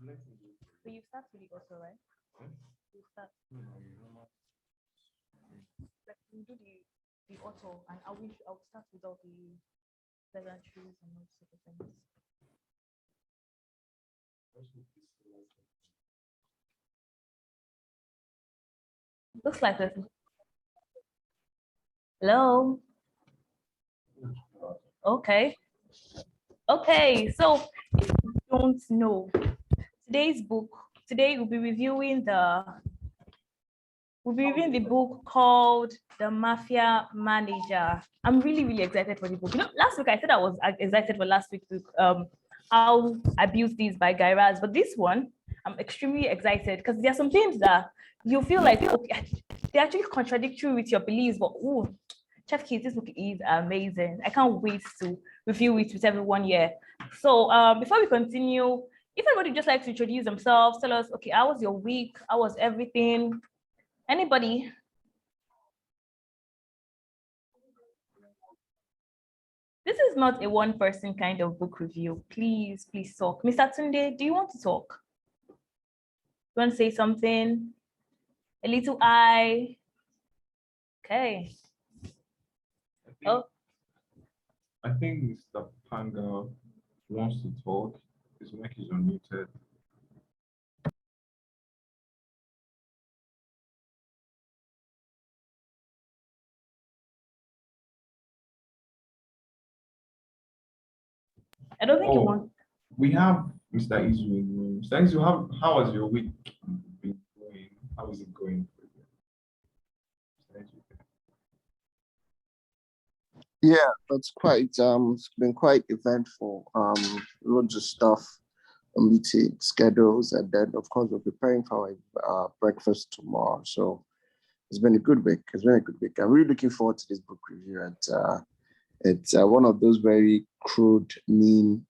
So you start with the author, right? You start. Like you do the author, and I'll start with all the pleasantries and all sort of things. Looks like this. Hello. Okay. Okay. So if you don't know today's book, today we'll be reviewing the book called The Mafia Manager. I'm really, really excited for the book. You know, last week I said I was excited for last week's book, How I Built This by Guy Raz, but this one, I'm extremely excited because there are some things that you feel like, okay, they're actually contradictory with your beliefs, but oh, Chef Keith, this book is amazing. I can't wait to review it with everyone here. So before we continue, if anybody just likes to introduce themselves, tell us, okay, how was your week? How was everything? Anybody? This is not a one-person kind of book review. Please, please talk. Mr. Tunde, do you want to talk? You want to say something? A little I. Okay. I think Mr. Panga wants to talk. His mic is unmuted. I don't think you want. We have Mr. Izu in the room. Mr. Izu, how has your week been going? How is it going for you? Yeah, it's been quite eventful. Loads of stuff, meeting schedules, and then of course we're preparing for our breakfast tomorrow. So it's been a good week. I'm really looking forward to this book review, and it's one of those very crude, mean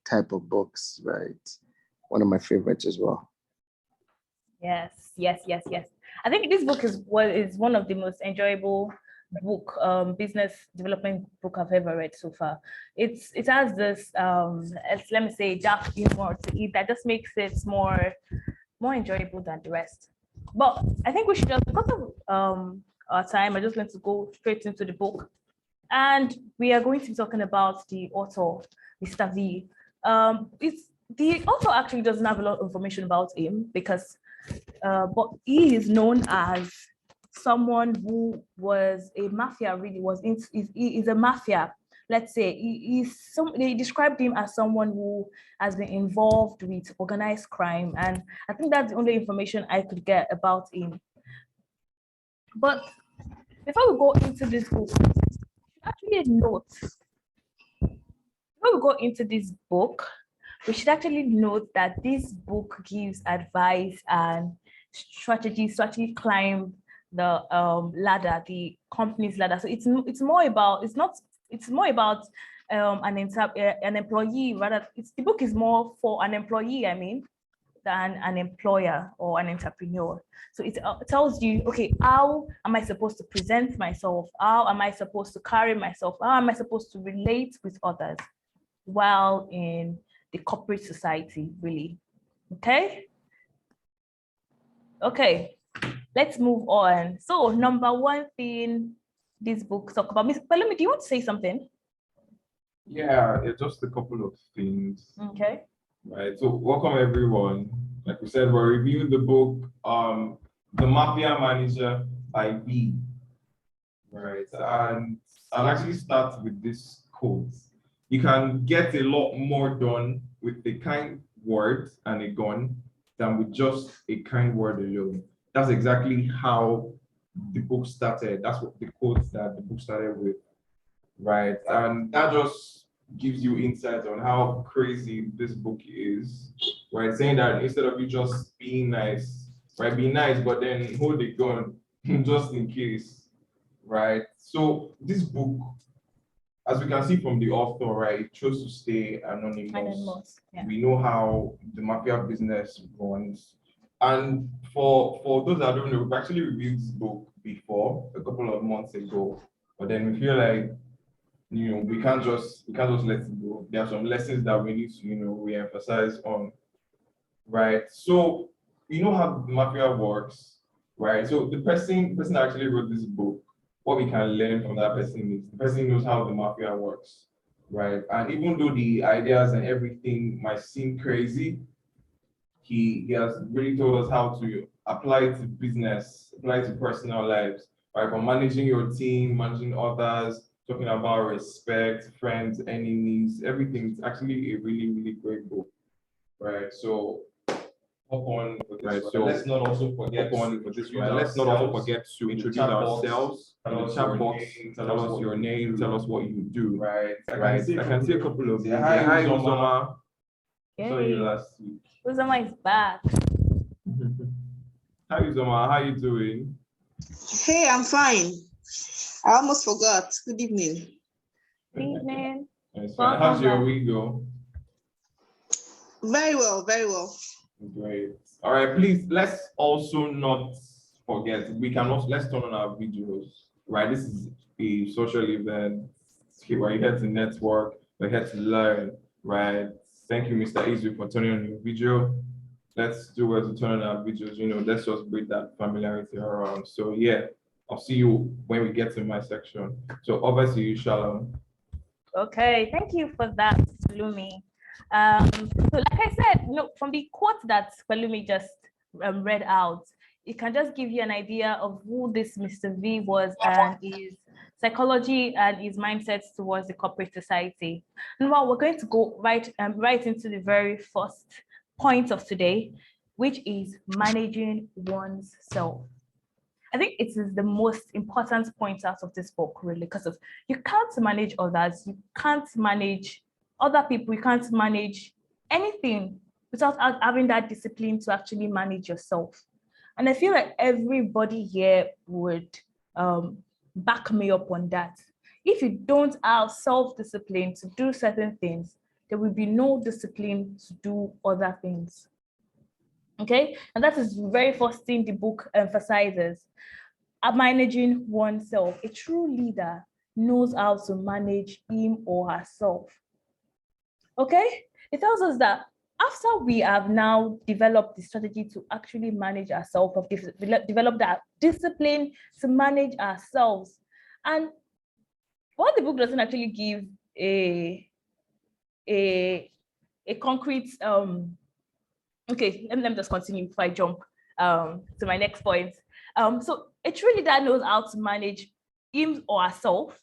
type of books, right? One of my favorites as well. Yes. I think this book is one of the most enjoyable business development book I've ever read so far. It has this let me say dark humor to it that just makes it more enjoyable than the rest. But I think we should just, because of our time, I'm just going to go straight into the book. And we are going to be talking about the author, Mr. V. The author actually doesn't have a lot of information about him because but he is known as someone who was a mafia, is a mafia. Let's say they described him as someone who has been involved with organized crime. And I think that's the only information I could get about him. But before we go into this book, actually note, before we go into this book, we should actually note that this book gives advice and strategies to actually climb the ladder, the company's ladder. So it's more about an employee, rather. The book is more for an employee, than an employer or an entrepreneur. So it tells you, okay, how am I supposed to present myself? How am I supposed to carry myself? How am I supposed to relate with others while in the corporate society, really? Okay, let's move on. So number one thing this book talk about. Ms. Palumi, do you want to say something? Yeah, just a couple of things. Okay. Right. So welcome everyone. Like we said, we're reviewing the book, The Mafia Manager by B. Right. And I'll actually start with this quote. You can get a lot more done with a kind word and a gun than with just a kind word alone. That's exactly how the book started. That's what the quote that the book started with. Right. And that just gives you insight on how crazy this book is. Right. Saying that instead of you just being nice, right, be nice, but then hold a gun just in case. Right. So this book, as we can see from the author, right, it chose to stay anonymous. Yeah. We know how the mafia business runs. And for those that don't know, we've actually reviewed this book before, a couple of months ago. But then we feel like, we can't just let it go. There are some lessons that we need to, re-emphasize on. right? So you know how mafia works, right? So the person that actually wrote this book, what we can learn from that person is the person knows how the mafia works, right? And even though the ideas and everything might seem crazy, he has really told us how to apply it to business, apply it to personal lives, right? From managing your team, managing others, talking about respect, friends, enemies, everything. It's actually a really, really great book, right? So hop on for this, Right. right? So Let's not also forget hop on to for this, introduce right? Let's not also ourselves forget to in the introduce chat box. ourselves in the chat box. Tell us your name, tell us what you do. Right. Right. I can see a couple of Yeah, you. hi, Hi, Uzoma. Uzoma. I saw you last week. Uzama is back. Hi, Uzoma. How you doing? Hey, I'm fine. I almost forgot. Good evening. Good evening. It's fine. How's your week go? Very well, very well. Great. All right, please, let's also not forget, let's turn on our videos, right? This is a social event. We're here to network, we're here to learn, right? Thank you, Mr. Izu, for turning on your video. Let's do well to turn on our videos, let's just break that familiarity around. So yeah, I'll see you when we get to my section. So over to you, Shalom. Okay, thank you for that, Lumi. So like I said, from the quote that Lumi just read out, it can just give you an idea of who this Mr. V was and his psychology and his mindsets towards the corporate society. And well, we're going to go right into the very first point of today, which is managing one's self. I think it is the most important point out of this book, really, because you can't manage others, you can't manage other people, you can't manage anything without having that discipline to actually manage yourself. And I feel like everybody here would back me up on that. If you don't have self-discipline to do certain things, there will be no discipline to do other things. Okay, and that is the very first thing the book emphasizes. Managing oneself. A true leader knows how to manage him or herself. Okay, it tells us that after we have now developed the strategy to actually manage ourselves, develop that discipline to manage ourselves. And what the book doesn't actually give a concrete okay, let me just continue before I jump to my next point. So a true leader knows how to manage him or herself.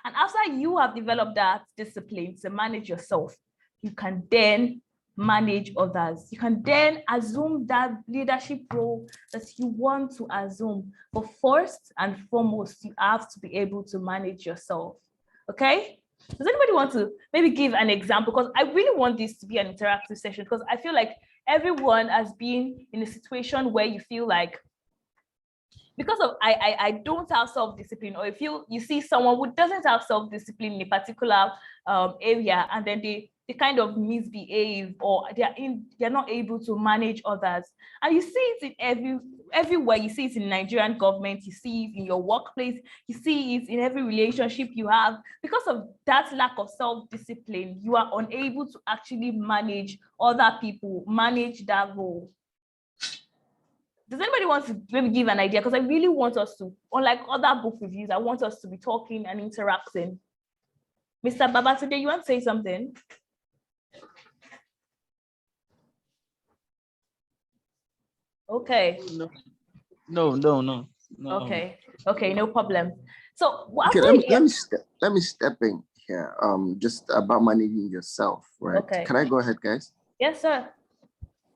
And after you have developed that discipline to manage yourself, you can then manage others. You can then assume that leadership role that you want to assume. But first and foremost, you have to be able to manage yourself. Okay? Does anybody want to maybe give an example? Because I really want this to be an interactive session, because I feel like everyone has been in a situation where you feel like, because of I don't have self-discipline, or if you see someone who doesn't have self-discipline in a particular area, and then they kind of misbehave, or they're not able to manage others. And you see it in everywhere. You see it in Nigerian government, you see it in your workplace, you see it in every relationship you have. Because of that lack of self-discipline, you are unable to actually manage other people, manage that role. Does anybody want to maybe give an idea? Because I really want us to, unlike other book reviews, I want us to be talking and interacting. Mr. Babatunde, you want to say something? Okay. No. Okay, no problem. So Okay, let me step in here. Just about managing yourself, right? Okay. Can I go ahead, guys? Yes, sir.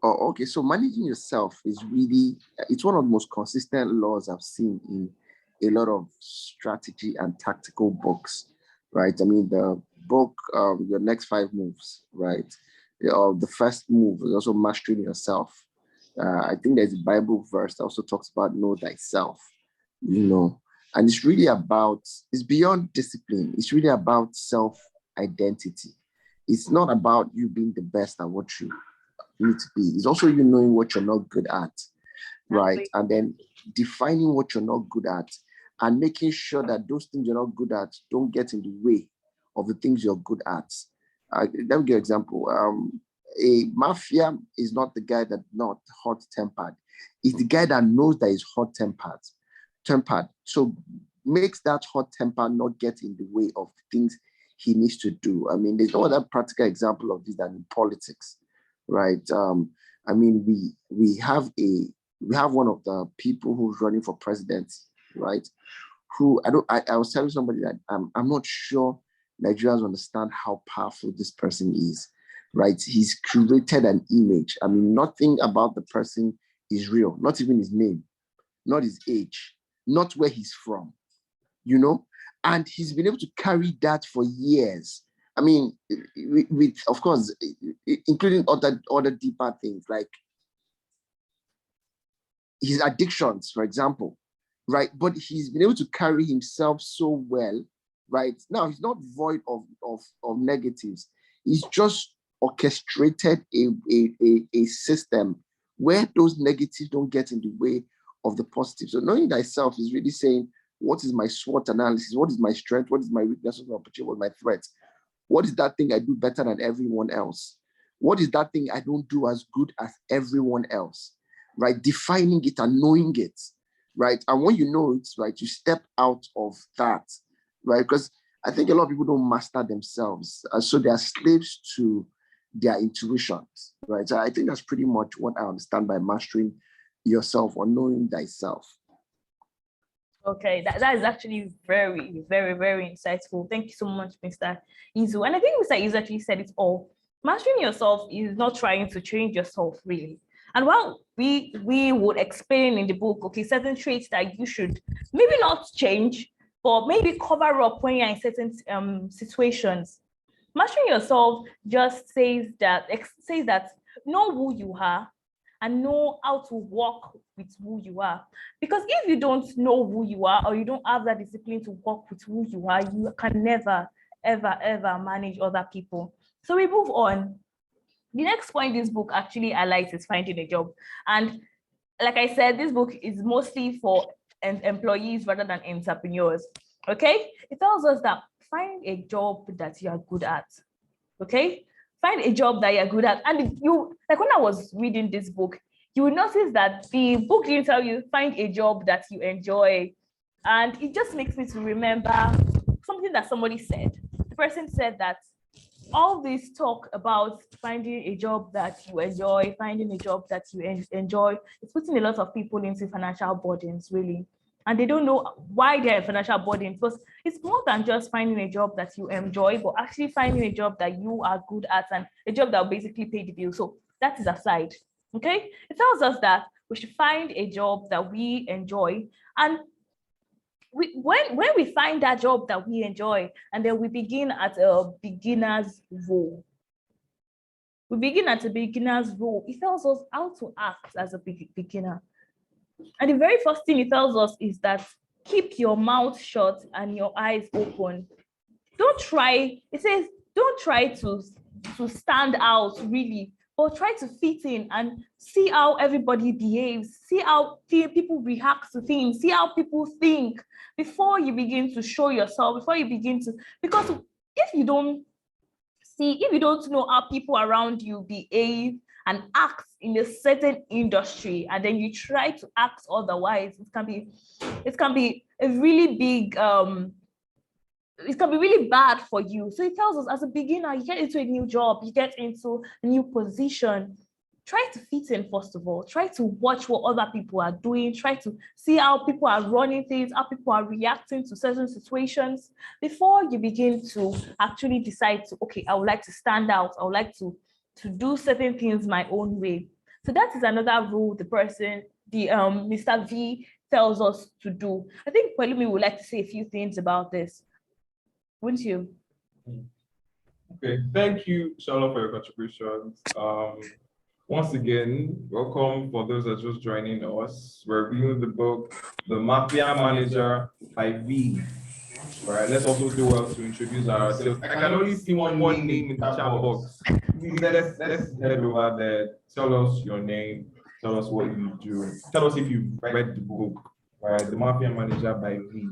Oh, okay. So managing yourself is really, it's one of the most consistent laws I've seen in a lot of strategy and tactical books, right? I mean, the book, Your Next 5 Moves, right? The first move is also mastering yourself. I think there's a Bible verse that also talks about know thyself, and it's really about, it's beyond discipline. It's really about self-identity. It's not about you being the best at what you need to be. It's also you knowing what you're not good at, right? And then defining what you're not good at and making sure that those things you're not good at don't get in the way of the things you're good at. Let me give an example. a mafia is not the guy that's not hot-tempered. It's the guy that knows that he's hot-tempered. So makes that hot temper not get in the way of the things he needs to do. I mean, there's no other practical example of this than in politics, right? I mean, we have one of the people who's running for president, right? Who I was telling somebody that I'm not sure Nigerians understand how powerful this person is, right? He's created an image. I mean, nothing about the person is real, not even his name, not his age, not where he's from, you know? And he's been able to carry that for years. I mean, with of course, including other deeper things like his addictions, for example, right? But he's been able to carry himself so well, right? Now, he's not void of negatives. He's just orchestrated a system where those negatives don't get in the way of the positive. So knowing thyself is really saying, what is my SWOT analysis? What is my strength? What is my weakness? What is my opportunity? What is my threats? What is that thing I do better than everyone else? What is that thing I don't do as good as everyone else? Right? Defining it and knowing it, right? And when you know it, right, you step out of that, right? Because I think a lot of people don't master themselves. So they are slaves to their intuitions, right? So I think that's pretty much what I understand by mastering yourself or knowing thyself. Okay, that is actually very, very, very insightful. Thank you so much, Mr. Izu. And I think Mr. Izu actually said it all. Mastering yourself is not trying to change yourself, really. And while we would explain in the book, okay, certain traits that you should maybe not change, but maybe cover up when you're in certain situations. Mastering yourself just says that know who you are and know how to work with who you are. Because if you don't know who you are or you don't have that discipline to work with who you are, you can never, ever, ever manage other people. So we move on. The next point this book actually highlights is finding a job. And like I said, this book is mostly for employees rather than entrepreneurs, okay? It tells us that find a job that you are good at, okay? Find a job that you're good at. And you, like when I was reading this book, you will notice that the book didn't tell you find a job that you enjoy. And it just makes me to remember something that somebody said. The person said that all this talk about finding a job that you enjoy, finding a job that you enjoy, it's putting a lot of people into financial burdens, really. And they don't know why they're in financial burdens, because it's more than just finding a job that you enjoy, but actually finding a job that you are good at and a job that will basically pay the bill. So that is aside, okay? It tells us that we should find a job that we enjoy. And when we find that job that we enjoy, and then we begin at a beginner's role. We begin at a beginner's role. It tells us how to act as a beginner. And the very first thing it tells us is that keep your mouth shut and your eyes open. Don't try, it says, don't try to stand out really, but try to fit in and see how everybody behaves, see how people react to things, see how people think before you begin to show yourself, before you begin to, because if you don't know how people around you behave and act in a certain industry, and then you try to act otherwise, it can be a really big, it can be really bad for you. So it tells us as a beginner, you get into a new job, you get into a new position, try to fit in first of all, try to watch what other people are doing, try to see how people are running things, how people are reacting to certain situations before you begin to actually decide to, okay, I would like to stand out, I would like to do certain things my own way. So that is another rule Mr. V tells us to do. I think Pelumi would like to say a few things about this. Wouldn't you? Okay, thank you, Charlotte, for your contributions. Once again, welcome for those that are just joining us. We're reviewing the book, The Mafia Manager by V. All right, let's also do well to introduce ourselves. I can only see one name in the chat box. Please, let's head over there. Tell us your name. Tell us what you do. Tell us if you've read the book, right? The Mafia Manager by V.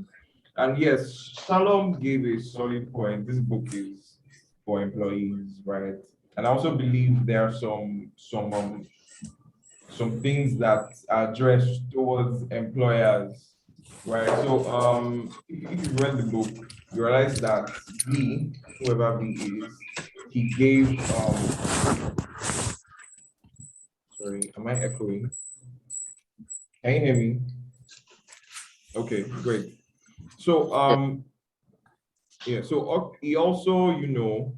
And yes, Shalom gave a solid point. This book is for employees, right? And I also believe there are some things that are addressed towards employers, right? So if you read the book, you realize that V, whoever V is, he gave sorry, am I echoing? Can you hear me? Okay, great. So yeah, so he also, you know,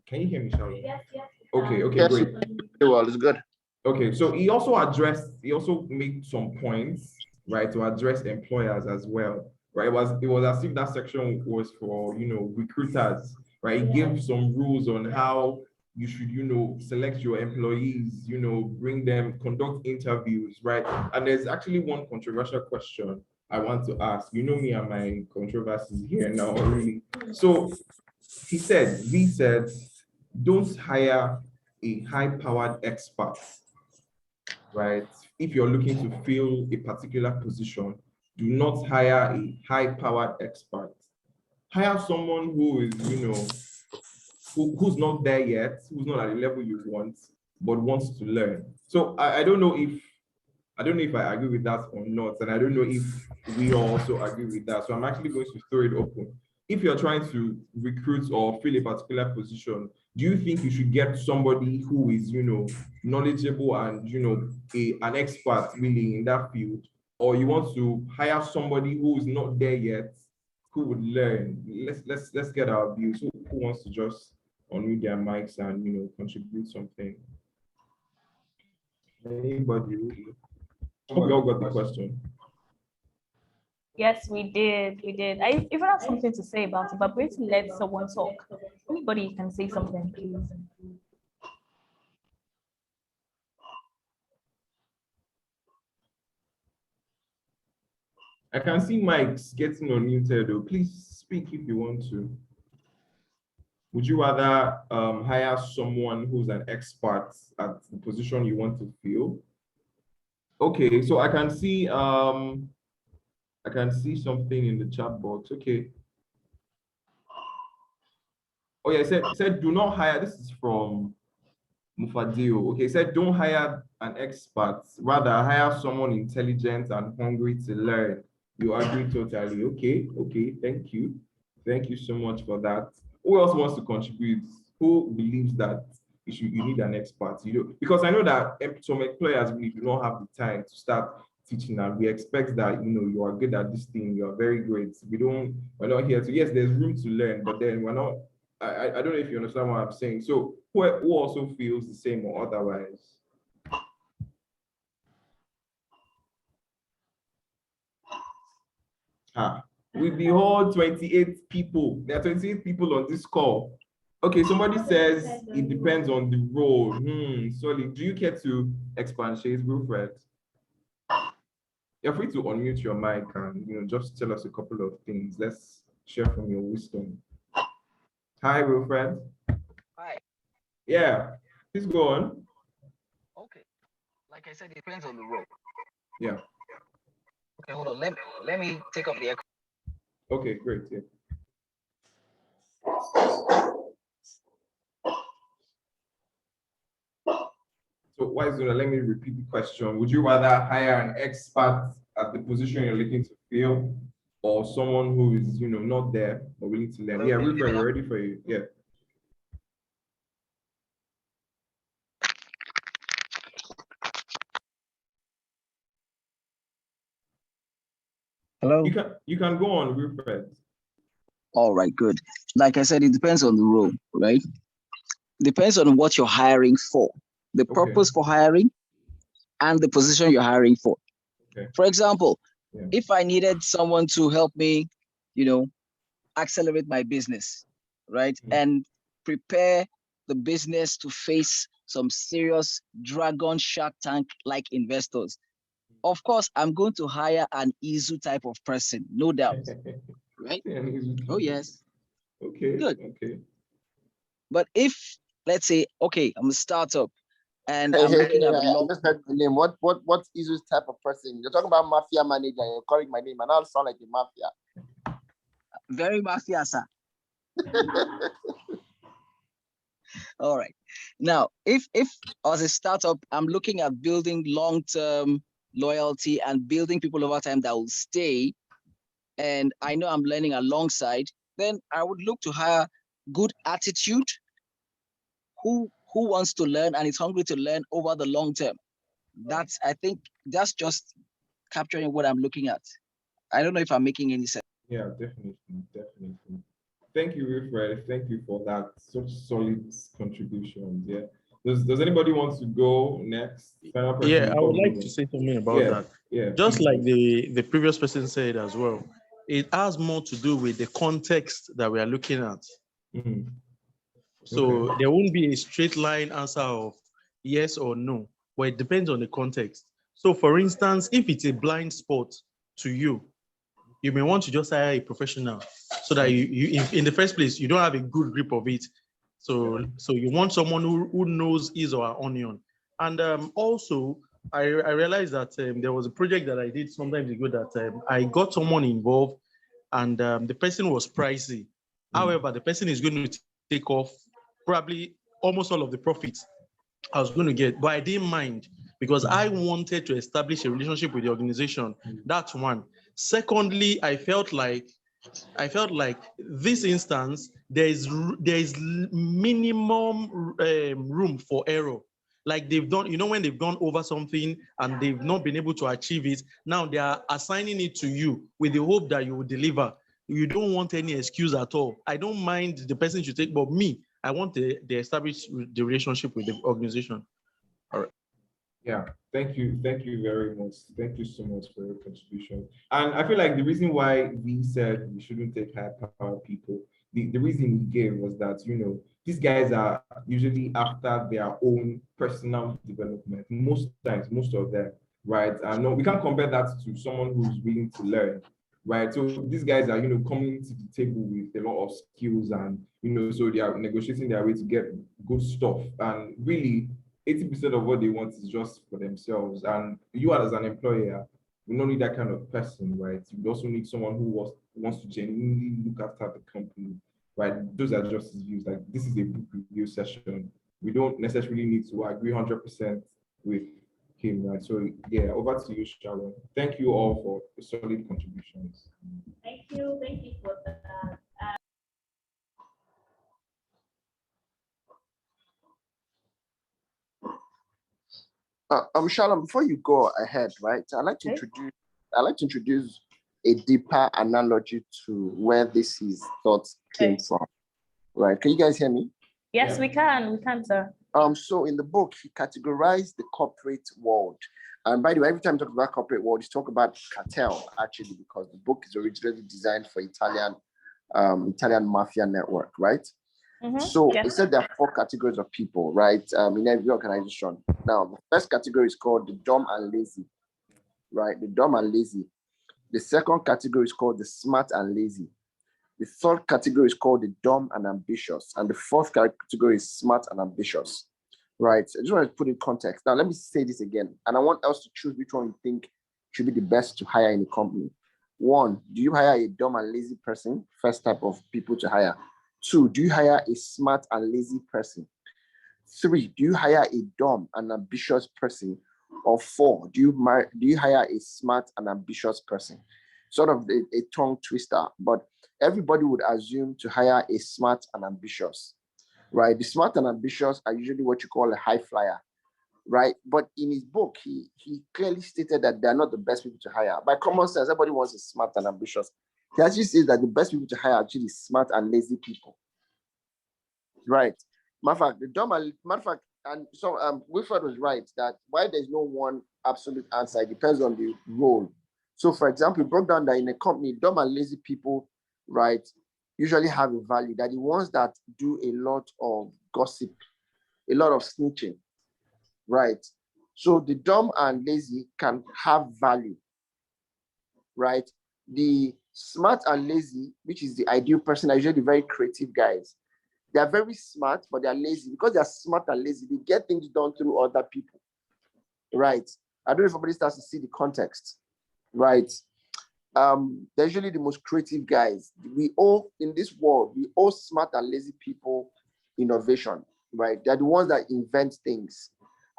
can you hear me, Charlotte? Yes, yes. Okay, okay, Yes, great. well, it's good. Okay, so he also made some points, right, to address employers as well, right? It was as if that section was for, you know, recruiters, right? He gave some rules on how you should, you know, select your employees, you know, bring them, conduct interviews, right? And there's actually one controversial question I want to ask. You know me and my controversies here now, really. So he said, don't hire a high-powered expert, right? If you're looking to fill a particular position, do not hire a high-powered expert. Hire someone who is, you know, who's not there yet, who's not at the level you want, but wants to learn. So I don't know if I agree with that or not, and I don't know if we also agree with that. So I'm actually going to throw it open. If you're trying to recruit or fill a particular position, do you think you should get somebody who is, you know, knowledgeable and, you know, an expert really in that field, or you want to hire somebody who is not there yet, who would learn? Let's get our views. Who wants to just unmute their mics and, you know, contribute something? Anybody really? Hope you all got the question. Yes, we did. We did. I even have something to say about it, but I'm going to let someone talk. Anybody can say something, please. I can see mics getting unmuted though. Please speak if you want to. Would you rather hire someone who's an expert at the position you want to fill? Okay, so I can see something in the chat box. Okay. Oh yeah, it said do not hire. This is from Mufadeo. Okay, it said don't hire an expert, rather hire someone intelligent and hungry to learn. You agree totally. Okay, okay, thank you. Thank you so much for that. Who else wants to contribute? Who believes that you need an expert? You know, because I know that some employers really do not have the time to start teaching, and we expect that, you know, you are good at this thing, you are very great. We're not here to, yes, there's room to learn, but then we're not, I don't know if you understand what I'm saying. So who also feels the same or otherwise? We behold 28 people. There are 28 people on this call. Okay, somebody says it depends on the role. Sorry, do you care to expatiate, Wilfred? You're free to unmute your mic and, you know, just tell us a couple of things. Let's share from your wisdom. Hi, Wilfred. Hi. Yeah, please go on. Okay. Like I said, it depends on the role. Yeah. Okay, hold on. Let me take off the echo. Okay, great. Yeah. So, Waizola, let me repeat the question. Would you rather hire an expert at the position you're looking to fill, or someone who is, you know, not there but willing to learn? Yeah, Wilfred, we're ready for you. Yeah. Hello? You can go on, Wilfred. All right, good. Like I said, it depends on the role, right? Depends on what you're hiring for, the purpose for hiring, and the position you're hiring for. Okay. For example, if I needed someone to help me, you know, accelerate my business, right? And prepare the business to face some serious dragon shark tank like investors. Of course, I'm going to hire an ISU type of person, no doubt. Right? Oh, yes. Okay. Good. Okay. But if, let's say, okay, I'm a startup and I'm looking at I just heard the name. What is this type of person? You're talking about Mafia Manager. You're calling my name, and I sound like a mafia. Very mafia, sir. All right. Now, if as a startup, I'm looking at building long-term loyalty and building people over time that will stay, and I know I'm learning alongside, then I would look to hire good attitude, who wants to learn and is hungry to learn over the long term. I think that's just capturing what I'm looking at. I don't know if I'm making any sense. Yeah, definitely, definitely. Thank you, Wilfred. Thank you for that. Such solid contributions. Yeah. Does anybody want to go next? Final person Yeah, I before would we like move to on? say something about Yeah, that. yeah. Just please like do. the previous person said as well, it has more to do with the context that we are looking at. Mhm. So Okay. there won't be a straight line answer of yes or no, but it depends on the context. So for instance, if it's a blind spot to you, you may want to just hire a professional so that in the first place, you don't have a good grip of it. So you want someone who knows his or her onion. And also, I realized that there was a project that I did sometimes ago that I got someone involved, and the person was pricey. However, the person is going to take off probably almost all of the profits I was going to get, but I didn't mind because I wanted to establish a relationship with the organization. That's one. Secondly, I felt like this instance there is minimum room for error. Like they've done, when they've gone over something and they've not been able to achieve it, now they are assigning it to you with the hope that you will deliver. You don't want any excuse at all. I don't mind the person should take, but me, I want the establish the relationship with the organization. All right. Yeah, thank you. Thank you very much. Thank you so much for your contribution. And I feel like the reason why we said we shouldn't take high power people, the reason we gave was that, these guys are usually after their own personal development. Most times, most of them, right? And no, we can't compare that to someone who's willing to learn, right? So these guys are, coming to the table with a lot of skills and, so they are negotiating their way to get good stuff. And really, 80% of what they want is just for themselves. And you as an employer, you don't need that kind of person, right? You also need someone who wants to genuinely look after the company, right? Those are just his views. Like, this is a book review session. We don't necessarily need to agree 100% with him, right? So yeah, over to you, Sharon. Thank you all for the solid contributions. Thank you for that. Shalom, before you go ahead, right? I'd like to introduce a deeper analogy to where this is thoughts came from. Right? Can you guys hear me? Yes, we can, sir. So in the book, he categorized the corporate world. And by the way, every time he talks about corporate world, he's talking about cartel, actually, because the book is originally designed for Italian mafia network, right? So he said there are 4 categories of people, right? In every organization. Now, the first category is called the dumb and lazy, right? The dumb and lazy. The second category is called the smart and lazy. The third category is called the dumb and ambitious. And the fourth category is smart and ambitious, right? So I just want to put in context. Now, let me say this again. And I want us to choose which one you think should be the best to hire in a company. 1, do you hire a dumb and lazy person? First type of people to hire. 2, do you hire a smart and lazy person? 3, do you hire a dumb and ambitious person? Or 4, do you hire a smart and ambitious person? Sort of a tongue twister, but everybody would assume to hire a smart and ambitious, right? The smart and ambitious are usually what you call a high flyer, right? But in his book, he clearly stated that they're not the best people to hire. By common sense, everybody wants a smart and ambitious. He actually says that the best people to hire are actually smart and lazy people, right? Matter of fact, and so Wilfred was right that why there's no one absolute answer, it depends on the role. So, for example, he broke down that in a company, dumb and lazy people, right, usually have a value, that the ones that do a lot of gossip, a lot of snitching, right? So the dumb and lazy can have value, right? The smart and lazy, which is the ideal person, are usually very creative guys. They are very smart, but they are lazy. Because they are smart and lazy, they get things done through other people, right? I don't know if everybody starts to see the context, right? They're usually the most creative guys. We all, in this world, we all smart and lazy people innovation. right? They're the ones that invent things.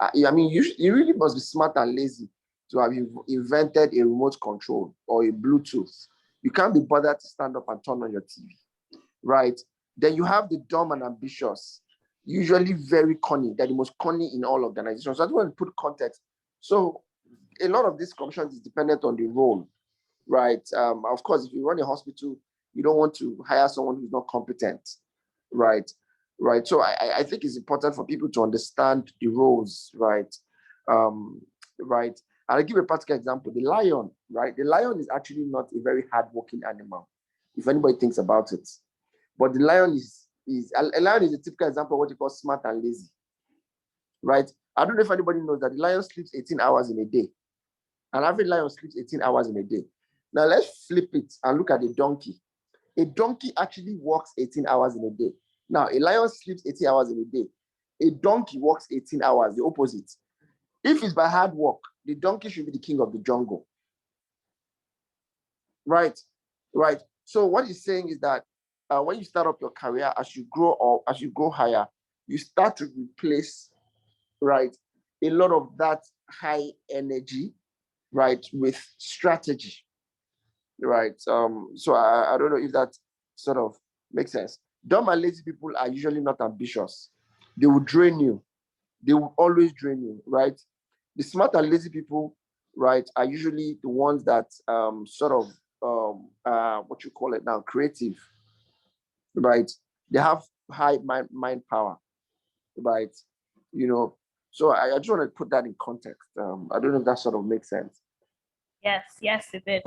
I mean, you really must be smart and lazy to have invented a remote control or a Bluetooth. You can't be bothered to stand up and turn on your TV, right? Then you have the dumb and ambitious, usually very cunning. They're the most cunning in all organizations. So I just want to put context. So a lot of these commissions is dependent on the role, right? Of course, if you run a hospital, you don't want to hire someone who's not competent, right? Right. So I think it's important for people to understand the roles, right? Right. And I'll give a practical example. The lion, right? The lion is actually not a very hardworking animal, if anybody thinks about it. But the lion is a lion is a typical example of what you call smart and lazy, right? I don't know if anybody knows that the lion sleeps 18 hours in a day. An average lion sleeps 18 hours in a day. Now let's flip it and look at a donkey. A donkey actually works 18 hours in a day. Now, a lion sleeps 18 hours in a day. A donkey works 18 hours, the opposite. If it's by hard work, the donkey should be the king of the jungle. Right, right. So what he's saying is that when you start up your career, as you grow up, as you go higher, you start to replace, right, a lot of that high energy, right, with strategy, right? So I don't know if that sort of makes sense. Dumb and lazy people are usually not ambitious. They will drain you. They will always drain you, right? The smart and lazy people, right, are usually the ones that sort of what you call it now, creative, right? They have high mind power, right? You know, so I just want to put that in context. I don't know if that sort of makes sense. Yes, it did.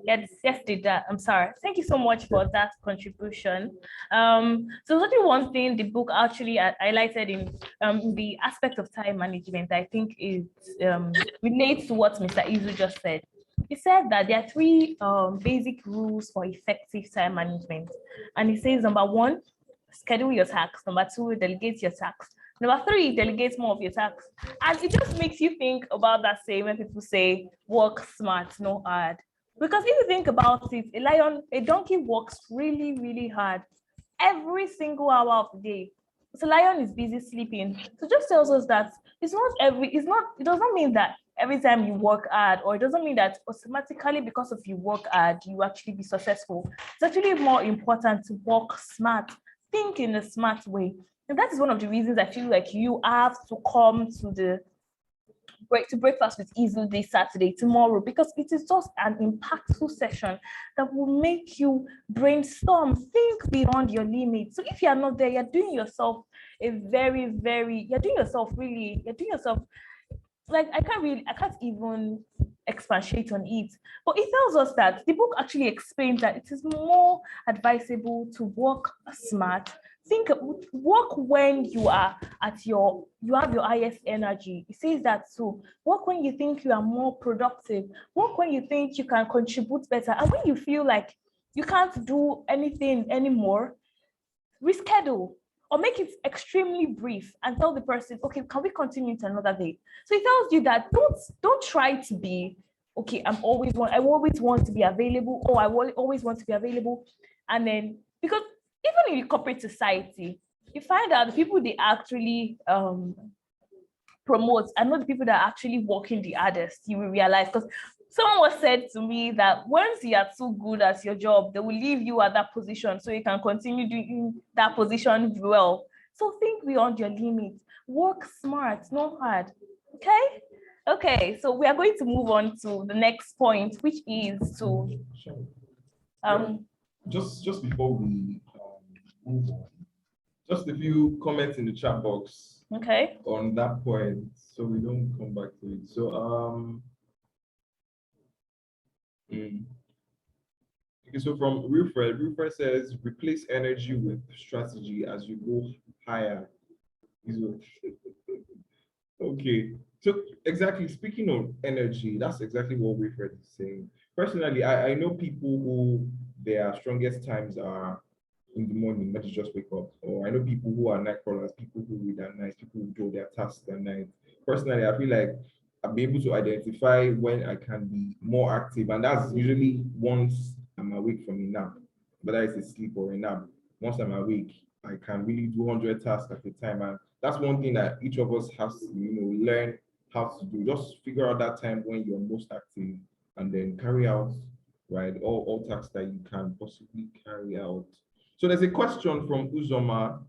Yes, it did that. I'm sorry. Thank you so much for that contribution. So there's only one thing the book actually highlighted in the aspect of time management. I think it relates to what Mr. Izu just said. He said that there are three basic rules for effective time management. And he says, number one, schedule your tasks. Number two, delegate your tasks. Number three, delegate more of your tasks. And it just makes you think about that saying when people say, work smart, not hard. Because if you think about it, a donkey works really, really hard every single hour of the day. So lion is busy sleeping. So it just tells us that it does not mean that every time you work hard, or it doesn't mean that automatically because of you work hard, you actually be successful. It's actually more important to work smart, think in a smart way. And that is one of the reasons I feel like you have to come to breakfast with Izu this Saturday, tomorrow, because it is just an impactful session that will make you brainstorm, think beyond your limits. So if you are not there, you're doing yourself like I can't even expatiate on it. But it tells us that the book actually explains that it is more advisable to work smart. Work when you have your highest energy. It says that too. Work when you think you are more productive. Work when you think you can contribute better. And when you feel like you can't do anything anymore, reschedule or make it extremely brief and tell the person, okay, can we continue to another day? So it tells you that don't try to be, okay, I always want to be available, or I will always want to be available. And then, because even in the corporate society, you find out the people they actually promote are not the people that are actually working the hardest. You will realize, because someone was said to me that once you are too good at your job, they will leave you at that position so you can continue doing that position well. So think beyond your limits. Work smart, not hard. Okay, so we are going to move on to the next point, which is to just before we move on, just a few comments in the chat box. Okay. On that point, so we don't come back to it. So okay, so from Wilfred says, replace energy with strategy as you go higher. Okay, so exactly, speaking of energy, that's exactly what Wilfred is saying. Personally, I know people who their strongest times are in the morning, when you just wake up. Or I know people who are night crawlers, people who read at night, people who do their tasks at night. Personally, I feel like I'll be able to identify when I can be more active, and that's usually once I'm awake from a nap, whether it's a sleep or a nap. Once I'm awake, I can really do 100 tasks at a time. And that's one thing that each of us has to, learn how to do. Just figure out that time when you're most active and then carry out, right, all tasks that you can possibly carry out. So there's a question from Uzoma.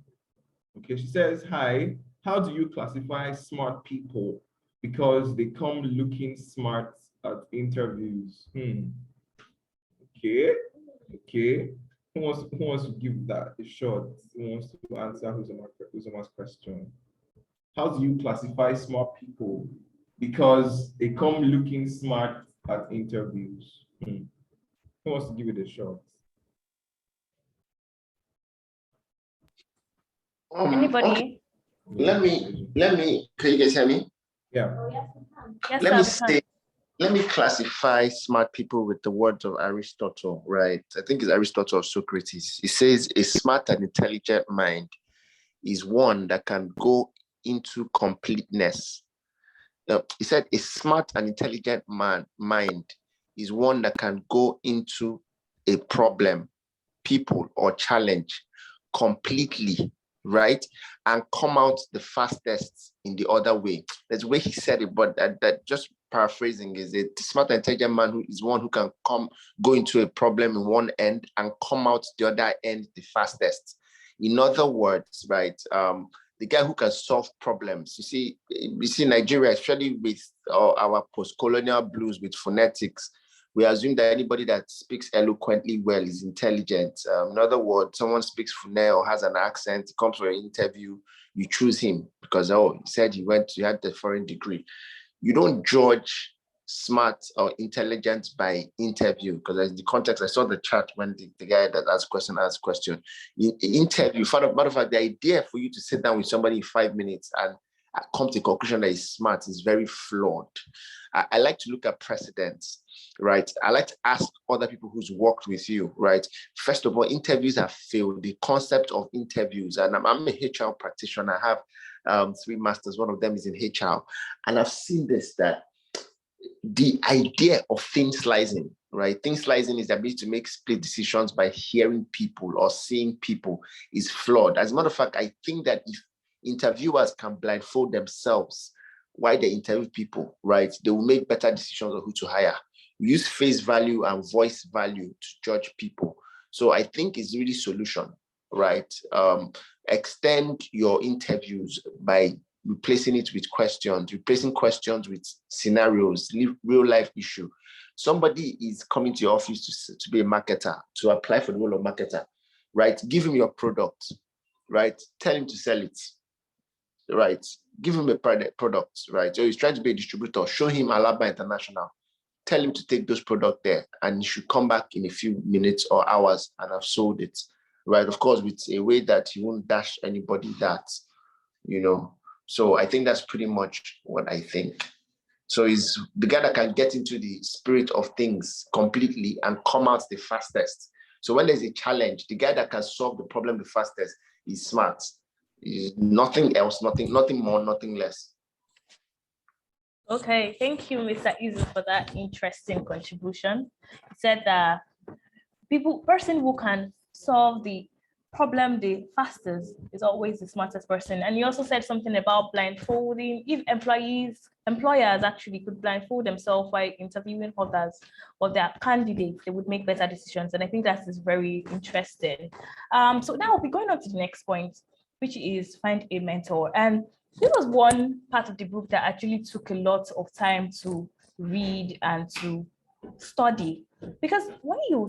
Okay, she says, hi, how do you classify smart people? Because they come looking smart at interviews. Okay. Who wants to give that a shot? Who wants to answer Uzoma's question? How do you classify smart people? Because they come looking smart at interviews. Who wants to give it a shot? Anybody? Okay. Let me, can you guys hear me? Yeah. Yes, Let me classify smart people with the words of Aristotle, right? I think it's Aristotle or Socrates. He says a smart and intelligent mind is one that can go into completeness. Now, he said a smart and intelligent mind is one that can go into a problem, people, or challenge completely, right? And come out the fastest in the other way. That's the way he said it, but that just paraphrasing is it. Smart and intelligent man who is one who can go into a problem in one end and come out the other end the fastest. In other words, right, the guy who can solve problems. You see Nigeria, especially with our post-colonial blues with phonetics, we assume that anybody that speaks eloquently well is intelligent. In other words, someone speaks Funè or has an accent, comes for an interview, you choose him because, he said he had the foreign degree. You don't judge smart or intelligent by interview, because in the context, I saw the chat when the guy that asked question. In interview, matter of fact, the idea for you to sit down with somebody in 5 minutes and come to a conclusion that is smart is very flawed. I like to look at precedents, right? I like to ask other people who's worked with you, right? First of all, interviews have failed. The concept of interviews, and I'm a HR practitioner. I have 3 masters. One of them is in HR. And I've seen this, that the idea of thin slicing, right? Thin slicing is the ability to make split decisions by hearing people or seeing people is flawed. As a matter of fact, I think that if interviewers can blindfold themselves while they interview people, right, they will make better decisions on who to hire. We use face value and voice value to judge people. So I think it's really solution, right? Extend your interviews by replacing questions with scenarios, real life issue. Somebody is coming to your office to be a marketer, to apply for the role of marketer, right? Give him your product, right? Tell him to sell it, right? Give him a product, right? So he's trying to be a distributor, show him Alaba International, tell him to take those products there, and he should come back in a few minutes or hours and have sold it, right? Of course, with a way that he won't dash anybody that, So I think that's pretty much what I think. So he's the guy that can get into the spirit of things completely and come out the fastest. So when there's a challenge, the guy that can solve the problem the fastest is smart. Is nothing else, nothing more, nothing less. Okay, thank you, Mr. Izu, for that interesting contribution. He said that person who can solve the problem the fastest is always the smartest person. And you also said something about blindfolding. If employers actually could blindfold themselves while interviewing others or their candidates, they would make better decisions. And I think that is very interesting. So now we'll be going on to the next point, which is find a mentor. And this was one part of the book that actually took a lot of time to read and to study. Because when you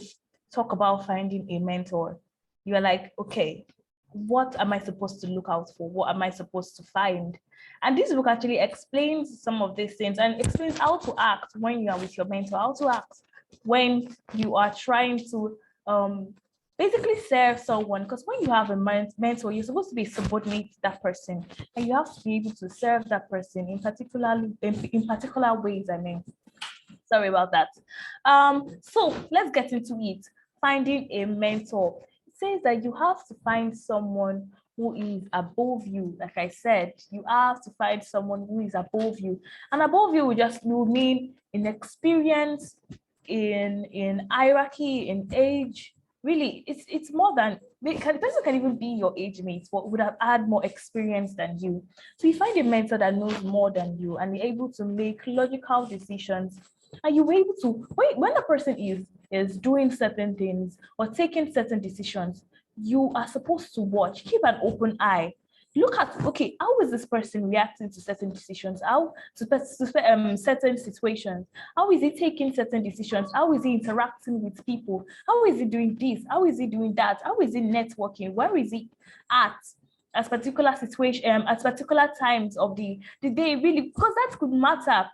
talk about finding a mentor, you are like, okay, what am I supposed to look out for? What am I supposed to find? And this book actually explains some of these things and explains how to act when you are with your mentor, how to act when you are trying to basically serve someone. Because when you have a mentor, you're supposed to be subordinate to that person, and you have to be able to serve that person in particular ways. Sorry about that. So let's get into it. Finding a mentor. It says that you have to find someone who is above you. Like I said, you have to find someone who is above you. And above you will mean in experience, in hierarchy, in age. Really, it's more than the person can even be your age mate, but would have had more experience than you. So you find a mentor that knows more than you, and you're able to make logical decisions. And you're able to, when a person is doing certain things or taking certain decisions, you are supposed to watch, keep an open eye. Look at, okay, how is this person reacting to certain decisions? How to certain situations? How is he taking certain decisions? How is he interacting with people? How is he doing this? How is he doing that? How is he networking? Where is he at particular situation, at particular times of the day, really, because that could matter.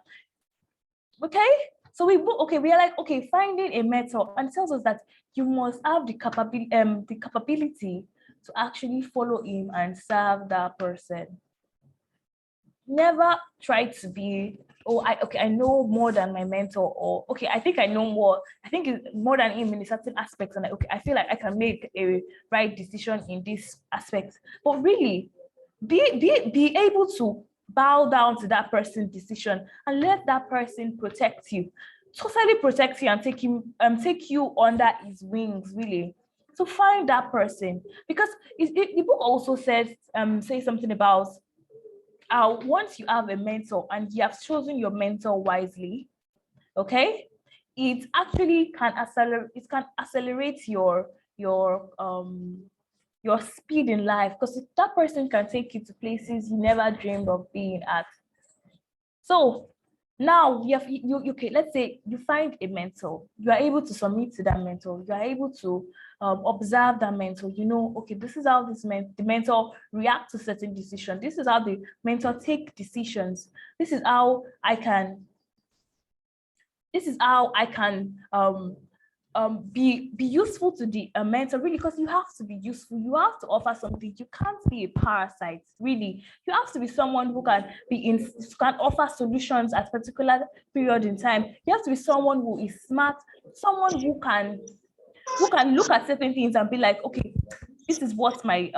Okay, so we are like, okay, finding a mentor, and it tells us that you must have the capability to actually follow him and serve that person. Never try to be, oh, I know more than my mentor, or okay, I think I know more. I think it's more than him in certain aspects, and okay, I feel like I can make a right decision in this aspect. But really, be able to bow down to that person's decision and let that person protect you, totally protect you, and take you under his wings, really. So find that person, because the book also says something about once you have a mentor and you have chosen your mentor wisely, okay, it actually can accelerate your speed in life, because that person can take you to places you never dreamed of being at. So now okay, let's say you find a mentor, you are able to submit to that mentor, you are able to observe that mentor, okay, this is how the mentor reacts to certain decisions, this is how the mentor take decisions, this is how I can be useful to the mentor, really, because you have to be useful, you have to offer something, you can't be a parasite, really. You have to be someone who can can offer solutions at a particular period in time. You have to be someone who is smart, someone who can look at certain things and be like, okay, this is what my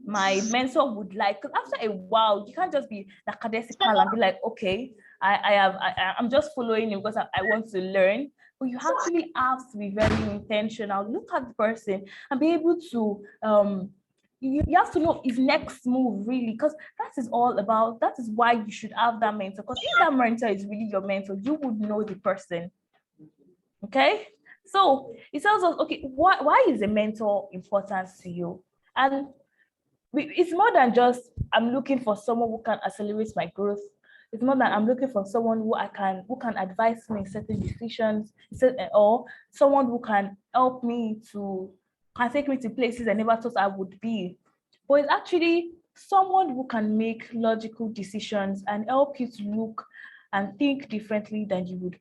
mentor would like. Because after a while, you can't just be lackadaisical and be like, okay, I'm just following him because I want to learn. But you actually have to be very intentional. Look at the person and be able to you have to know his next move, really, because that is all about, that is why you should have that mentor. Because if that mentor is really your mentor, you would know the person. Okay, so it tells us, okay, why is a mentor important to you? And it's more than just I'm looking for someone who can accelerate my growth. It's more than I'm looking for someone who can advise me in certain decisions, or someone who can help me can take me to places I never thought I would be. But it's actually someone who can make logical decisions and help you to look and think differently than you would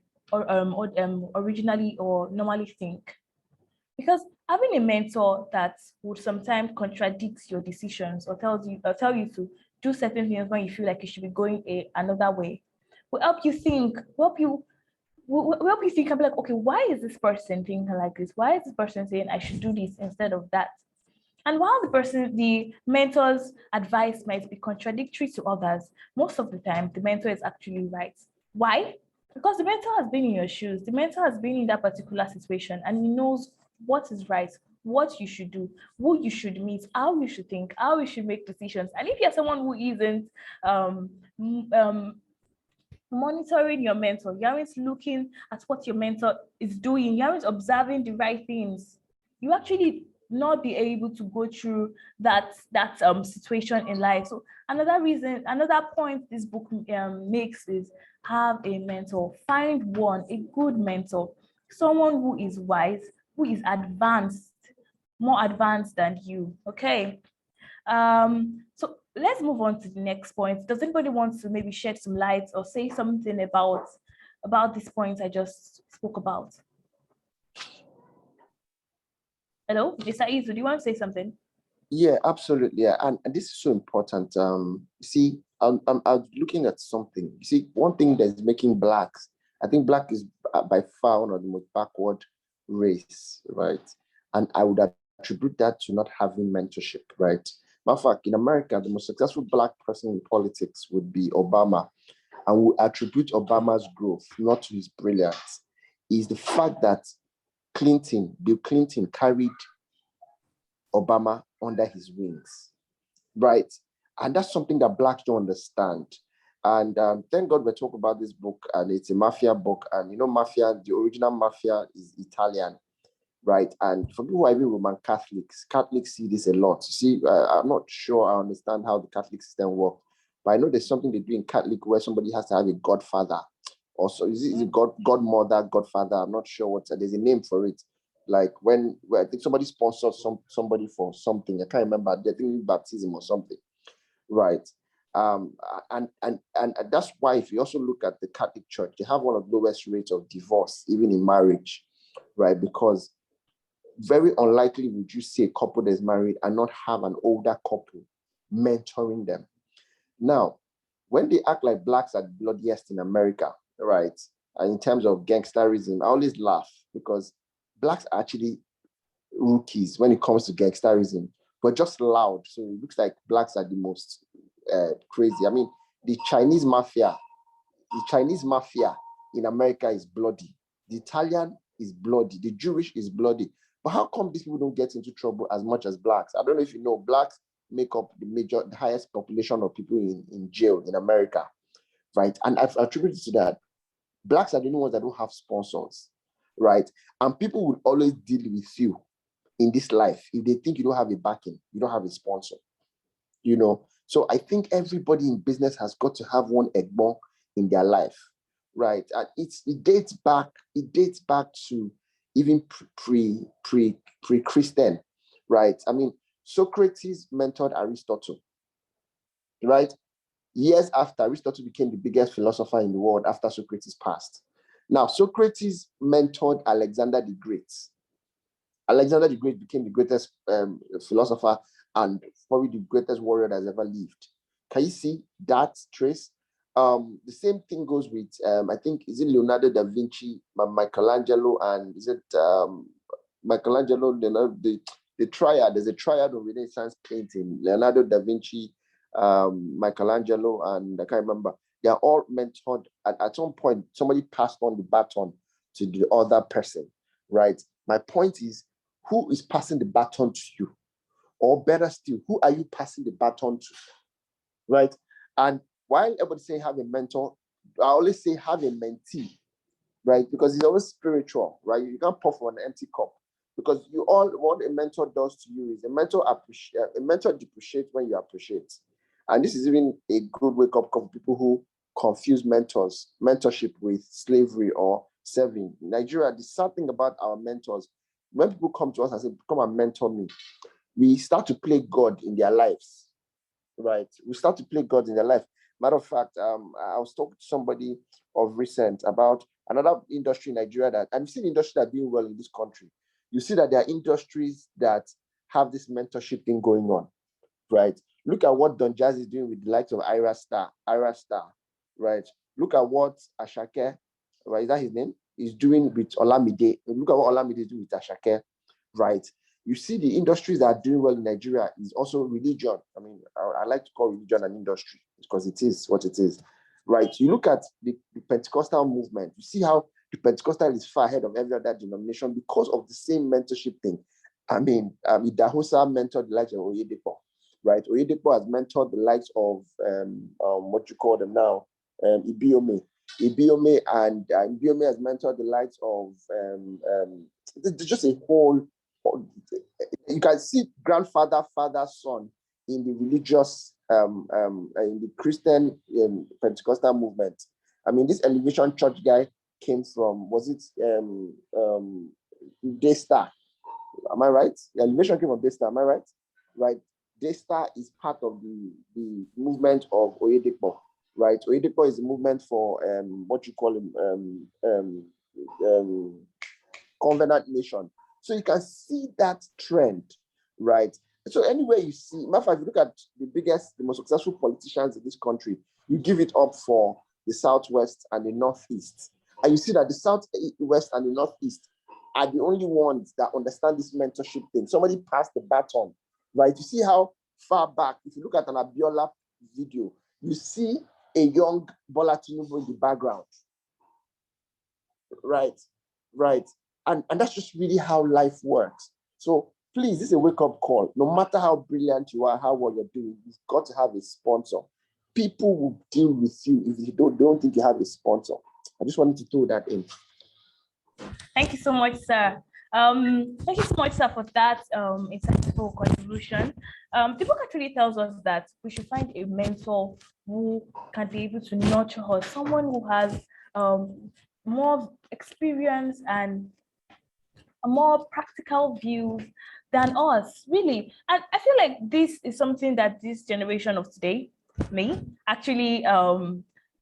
originally or normally think. Because having a mentor that would sometimes contradict your decisions or tell you to do certain things when you feel like you should be going another way will help you think, will help you think and be like, okay, why is this person thinking like this? Why is this person saying I should do this instead of that? And while the mentor's advice might be contradictory to others, most of the time the mentor is actually right. Why? Because the mentor has been in your shoes, the mentor has been in that particular situation, and he knows what is right, what you should do, who you should meet, how you should think, how you should make decisions. And if you're someone who isn't monitoring your mentor, you aren't looking at what your mentor is doing, you aren't observing the right things, you actually not be able to go through that situation in life. So another point this book makes is have a mentor. Find one, a good mentor, someone who is wise, who is advanced, more advanced than you. Okay. So let's move on to the next point. Does anybody want to maybe shed some light or say something about this point I just spoke about? Hello, Mr. Izu, do you want to say something? Yeah, absolutely. Yeah. And this is so important. See, I'm looking at something. You see, one thing that's making blacks, I think black is by far one of the most backward race, right? And I would attribute that to not having mentorship, right? Matter of fact, in America, the most successful black person in politics would be Obama. And we attribute Obama's growth not to his brilliance, is the fact that Bill Clinton carried Obama under his wings, right? And that's something that Blacks don't understand. And thank God we're talking about this book, and it's a mafia book. And mafia, the original mafia is Italian, right? And for people who are even Roman Catholics see this a lot. See, I'm not sure I understand how the Catholic system works, but I know there's something they do in Catholic where somebody has to have a godfather. Also, is it godmother, godfather? I'm not sure there's a name for it. Like when I think somebody sponsors somebody for something. I can't remember. I think baptism or something, right? And that's why if you also look at the Catholic Church, they have one of the lowest rates of divorce, even in marriage, right? Because very unlikely would you see a couple that's married and not have an older couple mentoring them. Now, when they act like Blacks are the bloodiest in America, right? And in terms of gangsterism, I always laugh because Blacks are actually rookies when it comes to gangsterism, but just loud. So it looks like Blacks are the most crazy. I mean, the Chinese mafia in America is bloody. The Italian is bloody. The Jewish is bloody. But how come these people don't get into trouble as much as Blacks? I don't know if you know, Blacks make up the highest population of people in jail in America, right? And I've attributed to that. Blacks are the only ones that don't have sponsors, right? And people will always deal with you in this life if they think you don't have a backing, you don't have a sponsor, So I think everybody in business has got to have one egbon in their life, right? And it dates back to even pre-Christian, right? I mean, Socrates mentored Aristotle, right? Years after, Aristotle became the biggest philosopher in the world after Socrates passed. Now, Socrates mentored Alexander the Great. Alexander the Great became the greatest philosopher and probably the greatest warrior that's ever lived. Can you see that trace? The same thing goes with, I think, is it Leonardo da Vinci, Michelangelo, and is it Michelangelo, the triad? There's a triad of Renaissance painting, Leonardo da Vinci, Michelangelo, and I can't remember. They are all mentored. At some point, somebody passed on the baton to the other person, right? My point is, who is passing the baton to you? Or better still, who are you passing the baton to, right? And while everybody say have a mentor, I always say have a mentee, right? Because it's always spiritual, right? You can't pour from an empty cup. Because what a mentor does to you is a mentor depreciates when you appreciate. And this is even a good wake-up call for people who confuse mentorship with slavery or serving. In Nigeria, the sad thing about our mentors, when people come to us and say, come and mentor me, we start to play God in their lives, right? We start to play God in their life. Matter of fact, I was talking to somebody of recent about another industry in Nigeria and you've seen industries that are doing well in this country. You see that there are industries that have this mentorship thing going on, right? Look at what Don Jazz is doing with the likes of Ira Star, right? Look at what Ashake, right? Is that his name? Is doing with Olamide. Look at what Olamide is doing with Ashake, right? You see the industries that are doing well in Nigeria is also religion. I mean, I like to call religion an industry because it is what it is, right? You look at the Pentecostal movement, you see how the Pentecostal is far ahead of every other denomination because of the same mentorship thing. I mean, Idahosa mentored the likes of Oyedepo, right? Oyedepo has mentored the likes of, what you call them now, Ibiome. Ibiome has mentored the likes of, there's just a whole, you can see grandfather, father, son in the religious, in the Christian Pentecostal movement. I mean, this Elevation Church guy came from, was it Daystar? Am I right? The Elevation came from Daystar, am I right? Right. Daystar is part of the movement of Oyedepo, right? Oyedepo is a movement for what you call Covenant Nation. So you can see that trend, right? So anywhere you see, matter of fact, if you look at the most successful politicians in this country, you give it up for the Southwest and the Northeast. And you see that the Southwest and the Northeast are the only ones that understand this mentorship thing. Somebody passed the baton, right? You see how far back, if you look at an Abiola video, you see a young Bola Tinubu in the background, right? And that's just really how life works. So please, this is a wake-up call. No matter how brilliant you are, how well you're doing, you've got to have a sponsor. People will deal with you if you don't think you have a sponsor. I just wanted to throw that in. Thank you so much, sir. Thank you so much, sir, for that insightful contribution. The book actually tells us that we should find a mentor who can be able to nurture us, someone who has more experience and a more practical views than us, really. And I feel like this is something that this generation of today may actually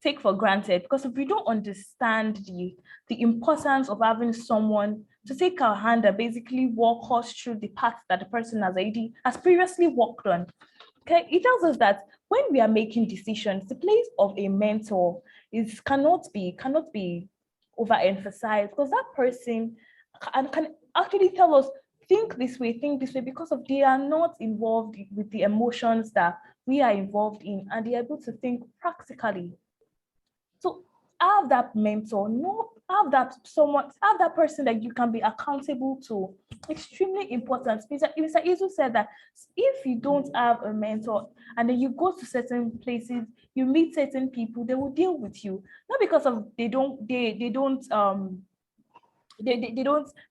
take for granted, because if we don't understand the importance of having someone to take our hand and basically walk us through the path that the person has previously walked on. Okay, it tells us that when we are making decisions, the place of a mentor cannot be overemphasized, because that person can actually tell us, think this way, because of they are not involved with the emotions that we are involved in, and they are able to think practically. So have that mentor, have that person that you can be accountable to. Extremely important. Mr. Izu said that if you don't have a mentor and then you go to certain places, you meet certain people, they will deal with you. Not because of they don't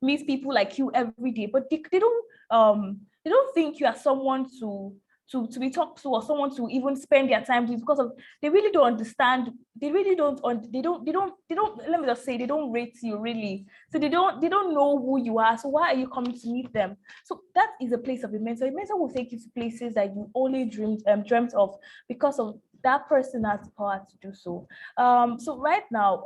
meet people like you every day, but they don't think you are someone to be talked to, or someone to even spend their time with, because of they really don't understand. They don't let me just say, they don't rate you really. So they don't know who you are. So why are you coming to meet them? So that is a place of a mentor. A mentor will take you to places that you only dreamt of, because of that person has the power to do so. So right now,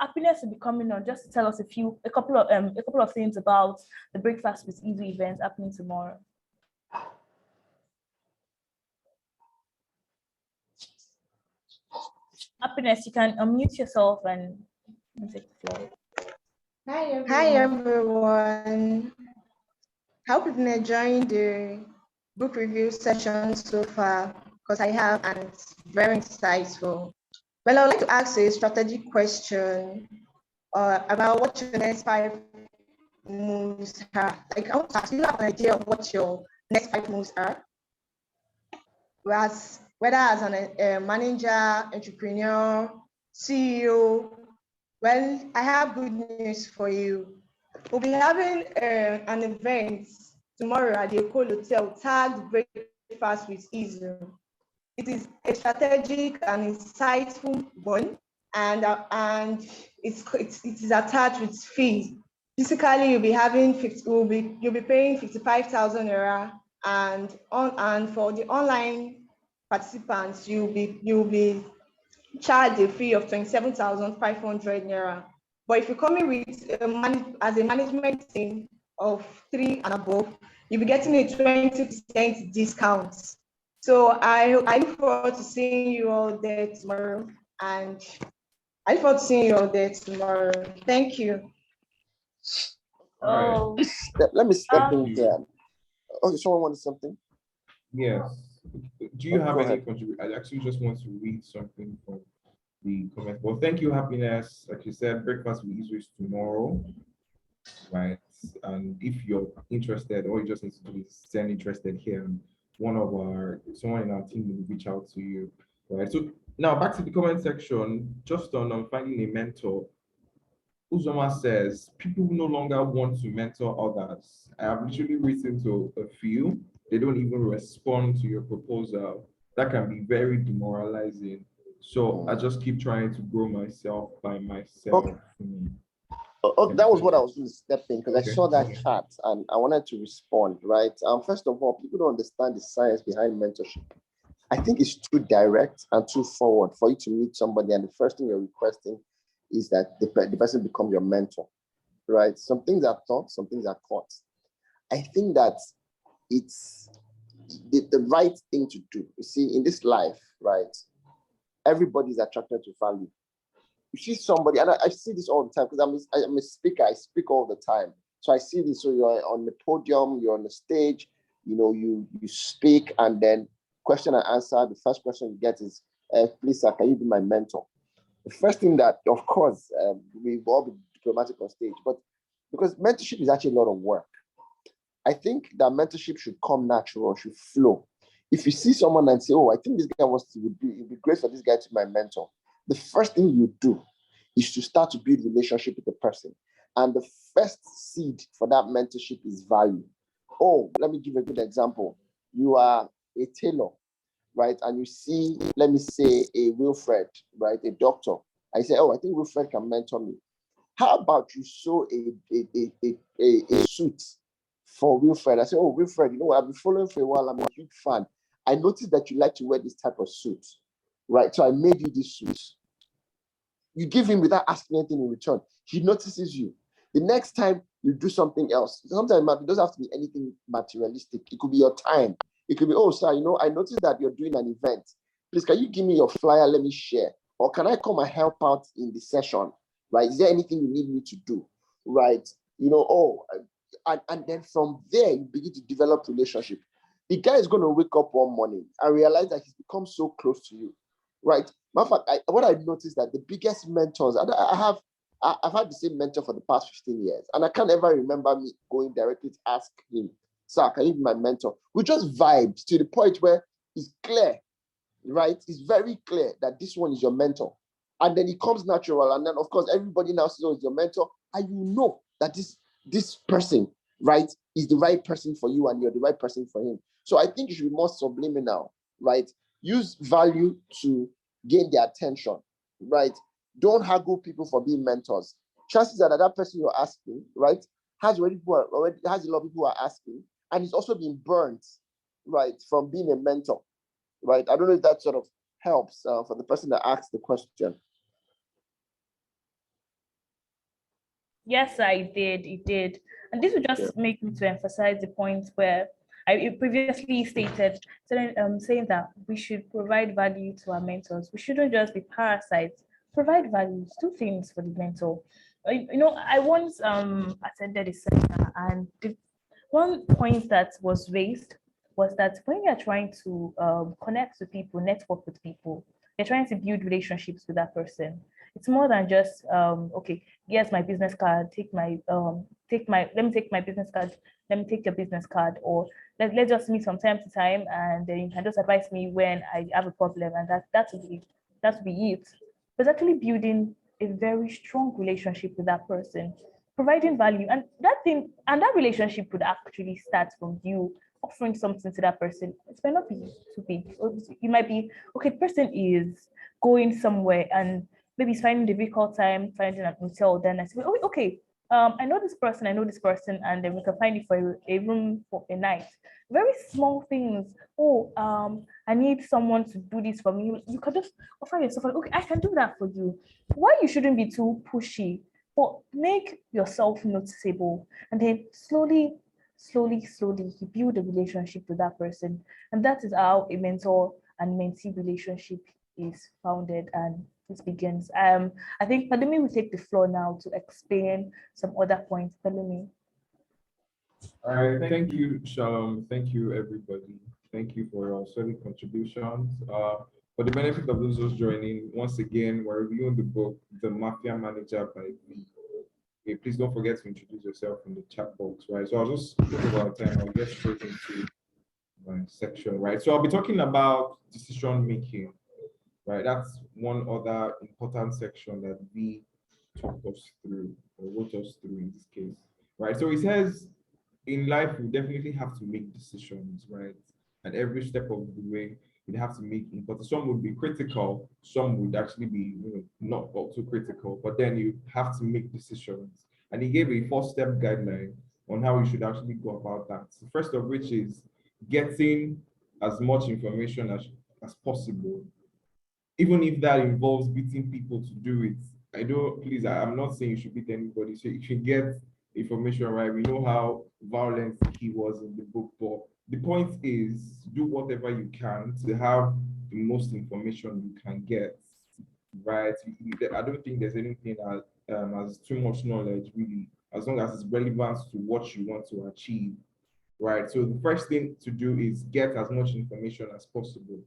Happiness will be coming on just to tell us a couple of things about the Breakfast with Easy event happening tomorrow. Happiness, you can unmute yourself and take the floor. Hi everyone. Hope you've been enjoying the book review session so far, because I have, and it's very insightful. Well, I'd like to ask a strategic question about what your next 5 moves are. Like, I want to ask, do you have an idea of what your next 5 moves are? Whether as a manager, entrepreneur, CEO. Well, I have good news for you. We'll be having an event tomorrow at the Ecole Hotel tagged Breakfast with Easy. It is a strategic and insightful one, and it is attached with fees. Physically, you'll be paying 55,000 naira, and for the online participants, you'll be charged a fee of 27,500 naira. But if you come in with as a management team of 3 and above, you'll be getting a 20% discount. So I look forward to seeing you all there tomorrow, and I look forward to seeing you all there tomorrow. Thank you. Oh, Let me step in here. Okay, someone wanted something? Yes. Do you have Go any ahead. contribution? I actually just want to read something from the comment. Well, thank you, Happiness. Like you said, Breakfast with Easy is tomorrow, right? And if you're interested, all you just need to do is send interested here, and someone in our team will reach out to you, right? So now back to the comment section, just on finding a mentor. Uzoma says, people no longer want to mentor others. I have literally written to a few. They don't even respond to your proposal. That can be very demoralizing. So I just keep trying to grow myself by myself. Okay. That was what I was going to step in, because I saw that chat and I wanted to respond, right? First of all, people don't understand the science behind mentorship. I think it's too direct and too forward for you to meet somebody, and the first thing you're requesting is that the person become your mentor, right? Some things are taught, some things are caught. I think that it's the right thing to do. You see, in this life, right, everybody's attracted to value. You see somebody, and I see this all the time, because I'm a speaker, I speak all the time. So I see this, so you're on the podium, you're on the stage, you speak, and then question and answer, the first question you get is, please sir, can you be my mentor? The first thing that, of course, we've all been diplomatic on stage, but because mentorship is actually a lot of work. I think that mentorship should come natural, should flow. If you see someone and say, oh, I think this guy wants to be, it'd be great for this guy to be my mentor, the first thing you do is to start to build relationship with the person. And the first seed for that mentorship is value. Oh, let me give a good example. You are a tailor, right? And you see, let me say, a Wilfred, right? A doctor. I say, oh, I think Wilfred can mentor me. How about you sew a suit for Wilfred? I say, oh, Wilfred, you know what? I've been following for a while. I'm a huge fan. I noticed that you like to wear this type of suit, right? So I made you this suit. You give him without asking anything in return. He notices you. The next time you do something else, sometimes it doesn't have to be anything materialistic. It could be your time. It could be, oh, sir, you know, I noticed that you're doing an event. Please, can you give me your flyer? Let me share. Or can I come and help out in the session? Right? Is there anything you need me to do? Right? You know, oh, and then from there, you begin to develop relationship. The guy is going to wake up one morning and realize that he's become so close to you. Right? Matter of fact, what I noticed that the biggest mentors, I've had the same mentor for the past 15 years, and I can't ever remember me going directly to ask him, sir, can you be my mentor? We just vibed to the point where it's clear, right? It's very clear that this one is your mentor. And then it comes natural. And then, of course, everybody now says, oh, it's your mentor. And you know that this person, right, is the right person for you and you're the right person for him. So I think you should be more subliminal, right? Use value to gain their attention, right? Don't haggle people for being mentors. Chances are that person you're asking, right, has a lot of people who are asking, and he's also been burnt, right, from being a mentor, right? I don't know if that sort of helps for the person that asked the question. Yes, I did. It did. And this would just make me to emphasize the point where I previously stated, saying that we should provide value to our mentors. We shouldn't just be parasites. Provide values, do things for the mentor. You know, I once attended a seminar, and the one point that was raised was that when you're trying to connect with people, network with people, you're trying to build relationships with that person. It's more than just okay, here's my business card, let me take my business card, let me take your business card, or let's just meet from time to time, and then you can just advise me when I have a problem, and that will be it. But actually building a very strong relationship with that person, providing value, and that relationship would actually start from you offering something to that person. It might not be too big. You might be, okay, the person is going somewhere and maybe it's finding a difficult time finding a hotel. Then I say, oh, okay, I know this person, and then we can find you for a room for a night. Very small things. Oh, I need someone to do this for me. You can just offer yourself, okay, I can do that for you. Why you shouldn't be too pushy, but make yourself noticeable, and then slowly, you build a relationship with that person. And that is how a mentor and mentee relationship is founded and it begins. I think Palumi will take the floor now to explain some other points. Palumi. All right, thank you, Shalom. Thank you, everybody. Thank you for your solid contributions. For the benefit of those who's joining, once again, we're reviewing the book, The Mafia Manager by V. Okay, please don't forget to introduce yourself in the chat box, right? So I'll just take about time, I'll get straight into my section, right? So I'll be talking about decision making, right? That's one other important section that we talked us through, or wrote us through in this case, right? So it says, in life, we definitely have to make decisions, right? And every step of the way, you have to make input. Some would be critical, some would actually be, not also critical, but then you have to make decisions. And he gave a 4-step guideline on how you should actually go about that. The first of which is getting as much information as possible, even if that involves beating people to do it. I'm not saying you should beat anybody, so you should get information right. We know how violent he was in the book, but the point is do whatever you can to have the most information you can get, right? I don't think there's anything as too much knowledge, really, as long as it's relevant to what you want to achieve, right? So the first thing to do is get as much information as possible.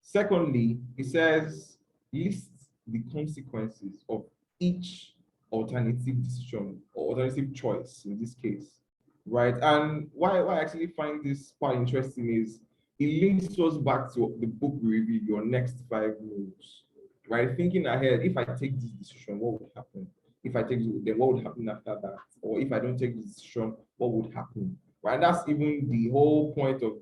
Secondly, it says list the consequences of each alternative decision or alternative choice in this case, right? And why I actually find this quite interesting is it links us back to the book we reviewed, Your Next 5 Moves, right? Thinking ahead, if I take this decision, what would happen? If I take this, then what would happen after that? Or if I don't take this decision, what would happen? Right? That's even the whole point of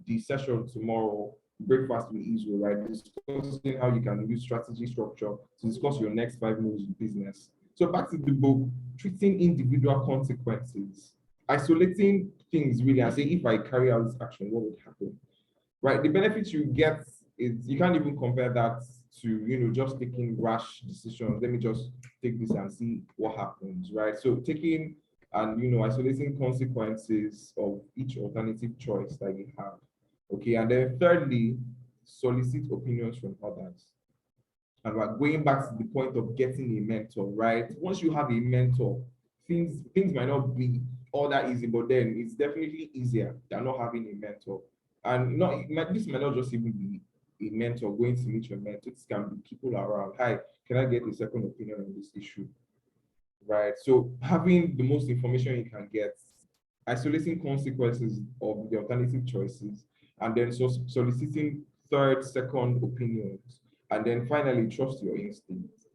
the session tomorrow, Breakfast with Israel, right? Discussing how you can use strategy structure to discuss your next 5 moves in business. So back to the book, treating individual consequences, isolating things really and say, if I carry out this action, what would happen? Right? The benefits you get is you can't even compare that to just taking rash decisions. Let me just take this and see what happens, right? So taking and isolating consequences of each alternative choice that you have. Okay, and then thirdly, solicit opinions from others. And we're going back to the point of getting a mentor, right? Once you have a mentor, things might not be all that easy, but then it's definitely easier than not having a mentor. And this might not just even be a mentor going to meet your mentor. This can be people around. Hi, can I get a second opinion on this issue? Right. So having the most information you can get, isolating consequences of the alternative choices, and then soliciting third, second opinions, and then finally trust your instincts.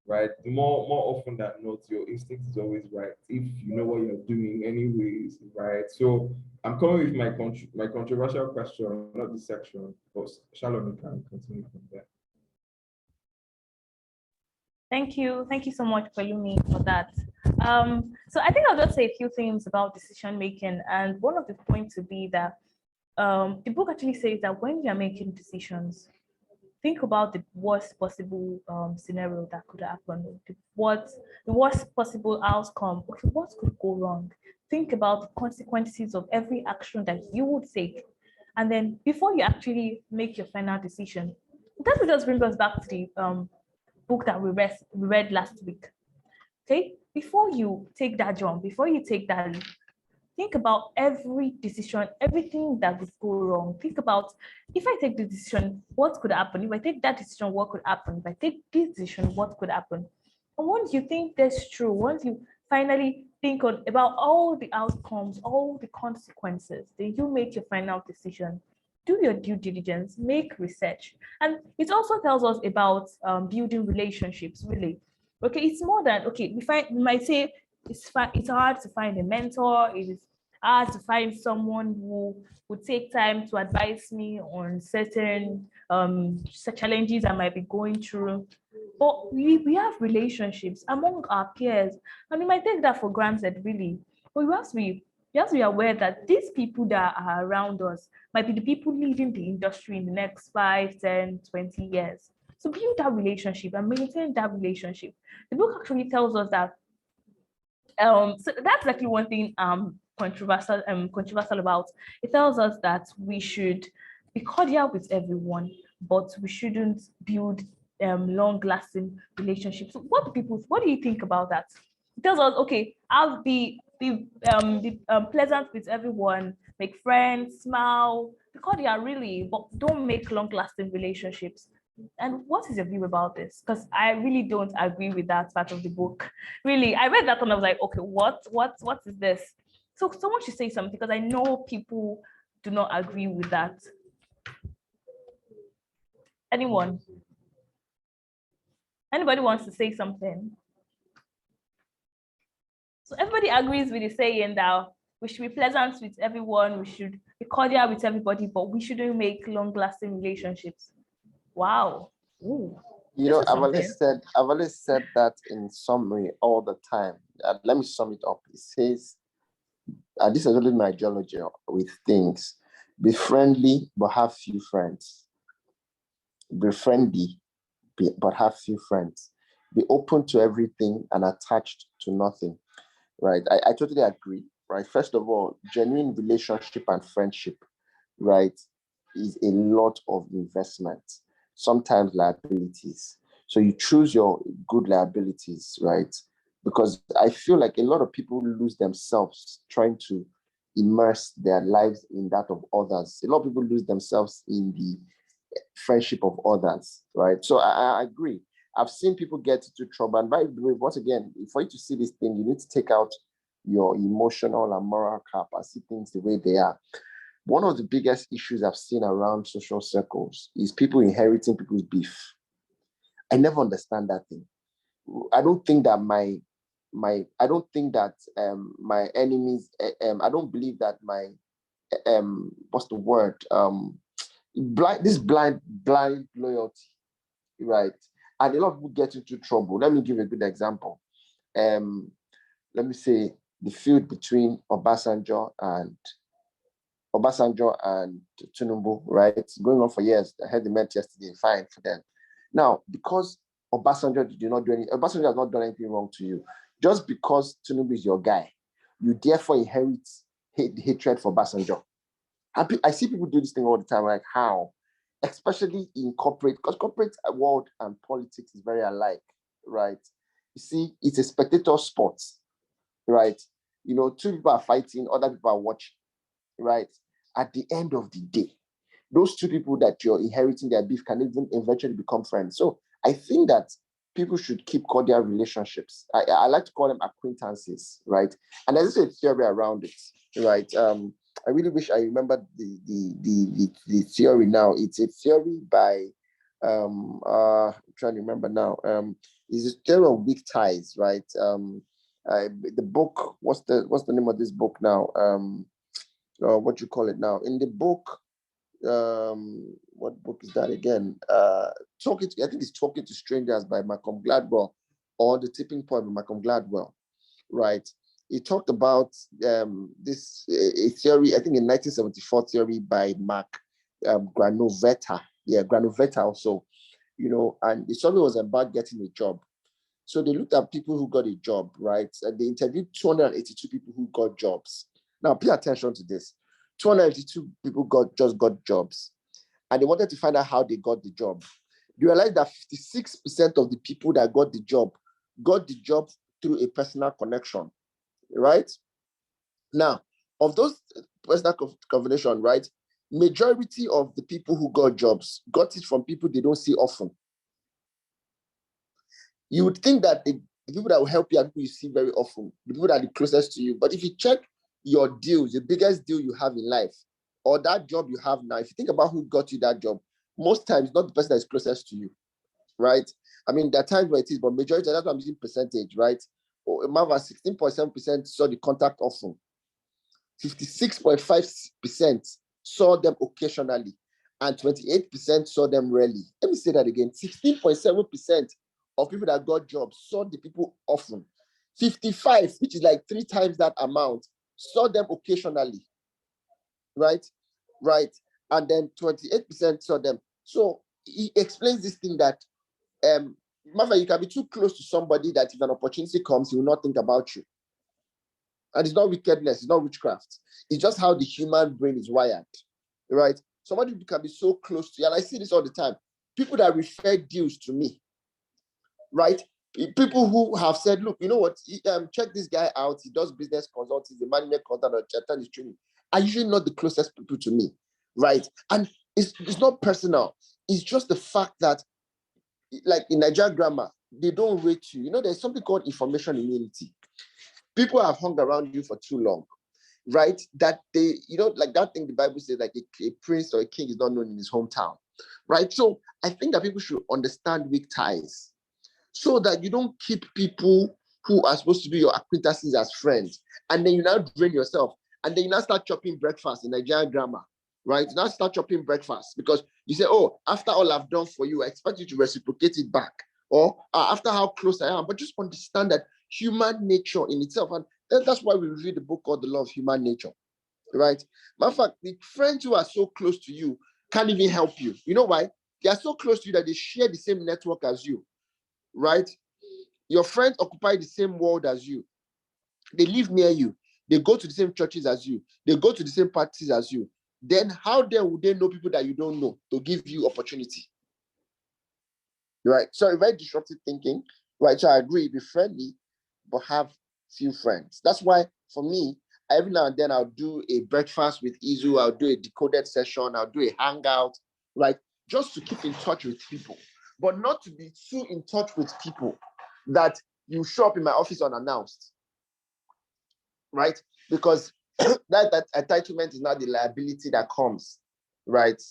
Right. More often than not, your instinct is always right if you know what you're doing, anyways. Right. So I'm coming with my controversial question, not this section, but Shalom, you can continue from there. Thank you so much, Pelumi, for that. So I think I'll just say a few things about decision making, and one of the points would be that the book actually says that when you're making decisions, think about the worst possible scenario that could happen, the worst possible outcome. Okay, what could go wrong? Think about the consequences of every action that you would take, and then before you actually make your final decision, that will just bring us back to the book that we read last week. Okay, before you take that jump, before you take that leap, think about every decision, everything that would go wrong. Think about, if I take this decision, what could happen? If I take that decision, what could happen? If I take this decision, what could happen? And once you think that's true, once you finally think about all the outcomes, all the consequences, then you make your final decision. Do your due diligence, make research. And it also tells us about building relationships, really. Okay, it's more than, okay, we might say it's hard to find a mentor, it is hard to find someone who would take time to advise me on certain challenges I might be going through. But we have relationships among our peers, and we might take that for granted, really. But you have to be aware that these people that are around us might be the people leading the industry in the next 5, 10, 20 years. So build that relationship and maintain that relationship. The book actually tells us that so that's actually one thing controversial about. It tells us that we should be cordial with everyone, but we shouldn't build long-lasting relationships. So what do you think about that? It tells us, okay, I'll be pleasant with everyone, make friends, smile, be cordial, really, but don't make long-lasting relationships. And what is your view about this? Because I really don't agree with that part of the book. Really, I read that and I was like, okay, what is this? So someone should say something, because I know people do not agree with that. Anyone? Anybody wants to say something? So everybody agrees with the saying that we should be pleasant with everyone, we should be cordial with everybody, but we shouldn't make long-lasting relationships. Wow. Ooh, I've always said that in summary all the time. Let me sum it up. It says, this is only my ideology with things: be friendly, but have few friends. Be friendly, but have few friends. Be open to everything and attached to nothing. Right? I totally agree. Right? First of all, genuine relationship and friendship, right, is a lot of investment. Sometimes liabilities. So you choose your good liabilities, right? Because I feel like a lot of people lose themselves trying to immerse their lives in that of others. A lot of people lose themselves in the friendship of others, right? So I agree. I've seen people get into trouble. And by the way, once again, for you to see this thing, you need to take out your emotional and moral capacity, things the way they are. One of the biggest issues I've seen around social circles is people inheriting people's beef. I never understand that thing. I don't think that my enemies, I don't believe that my what's the word? Blind loyalty, right? And a lot of people get into trouble. Let me give a good example. Let me say the feud between Obasanjo and Tinubu, right? It's going on for years. I heard they met yesterday, fine for them. Now, because Obasanjo Obasanjo has not done anything wrong to you. Just because Tinubu is your guy, you therefore inherit hatred for Obasanjo. I see people do this thing all the time, like how? Especially in corporate, because corporate world and politics is very alike, right? You see, it's a spectator sport, right? You know, two people are fighting, other people are watching, right? At the end of the day, those two people that you're inheriting their beef can even eventually become friends. So I think that people should keep cordial relationships. I like to call them acquaintances, right? And there's a theory around it, right? I really wish I remembered the theory now. It's a theory by I'm trying to remember now. It's a theory of weak ties, right? The book, what's the name of this book now? What you call it now? In the book, what book is that again? I think it's Talking to Strangers by Malcolm Gladwell, or The Tipping Point by Malcolm Gladwell, right? He talked about this a theory, I think in 1974 theory by Mark Granoveta. Yeah, Granoveta also, you know, and the survey was about getting a job. So they looked at people who got a job, right? And they interviewed 282 people who got jobs. Now, pay attention to this. 282 people just got jobs. And they wanted to find out how they got the job. You realize that 56% of the people that got the job through a personal connection, right? Now, of those personal combination, right, majority of the people who got jobs got it from people they don't see often. You would think that the people that will help you are people you see very often, the people that are the closest to you. But if you check your deals, the biggest deal you have in life, or that job you have now, if you think about who got you that job, most times not the person that is closest to you, right? I mean, there are times where it is, but majority, that's why I'm using percentage, right? Marva, 16.7% saw the contact often. 56.5% saw them occasionally, and 28% saw them rarely. Let me say that again. 16.7% of people that got jobs saw the people often. 55, which is like 3 times that amount, saw them occasionally, right? Right. And then 28% saw them. So he explains this thing that, Martha, you can be too close to somebody that if an opportunity comes, he will not think about you. And it's not wickedness, it's not witchcraft. It's just how the human brain is wired, right? Somebody can be so close to you, and I see this all the time. People that refer deals to me, right? People who have said, look, you know what, check this guy out. He does business consulting, he's a management consultant, or is training. Are usually not the closest people to me, right? And it's not personal. It's just the fact that, like in Nigerian grammar, they don't rate you. You know, there's something called information immunity. People have hung around you for too long, right? That they, you know, like that thing the Bible says, like a prince or a king is not known in his hometown, right? So I think that people should understand weak ties so that you don't keep people who are supposed to be your acquaintances as friends. And then you now drain yourself. And then you now start chopping breakfast in Nigerian grammar, right? You now start chopping breakfast because you say, oh, after all I've done for you, I expect you to reciprocate it back. Or after how close I am. But just understand that human nature in itself, and that's why we read the book called The Law of Human Nature, right? Matter of fact, the friends who are so close to you can't even help you. You know why? They are so close to you that they share the same network as you, right? Your friends occupy the same world as you. They live near you. They go to the same churches as you. They go to the same parties as you. Then how then would they know people that you don't know to give you opportunity? Right? So very disruptive thinking, right? So I agree, be friendly, but have few friends. That's why for me, every now and then I'll do a breakfast with Izu, I'll do a decoded session, I'll do a hangout, right? Just to keep in touch with people, but not to be too in touch with people that you show up in my office unannounced. right? Because that entitlement is not the liability that comes, right?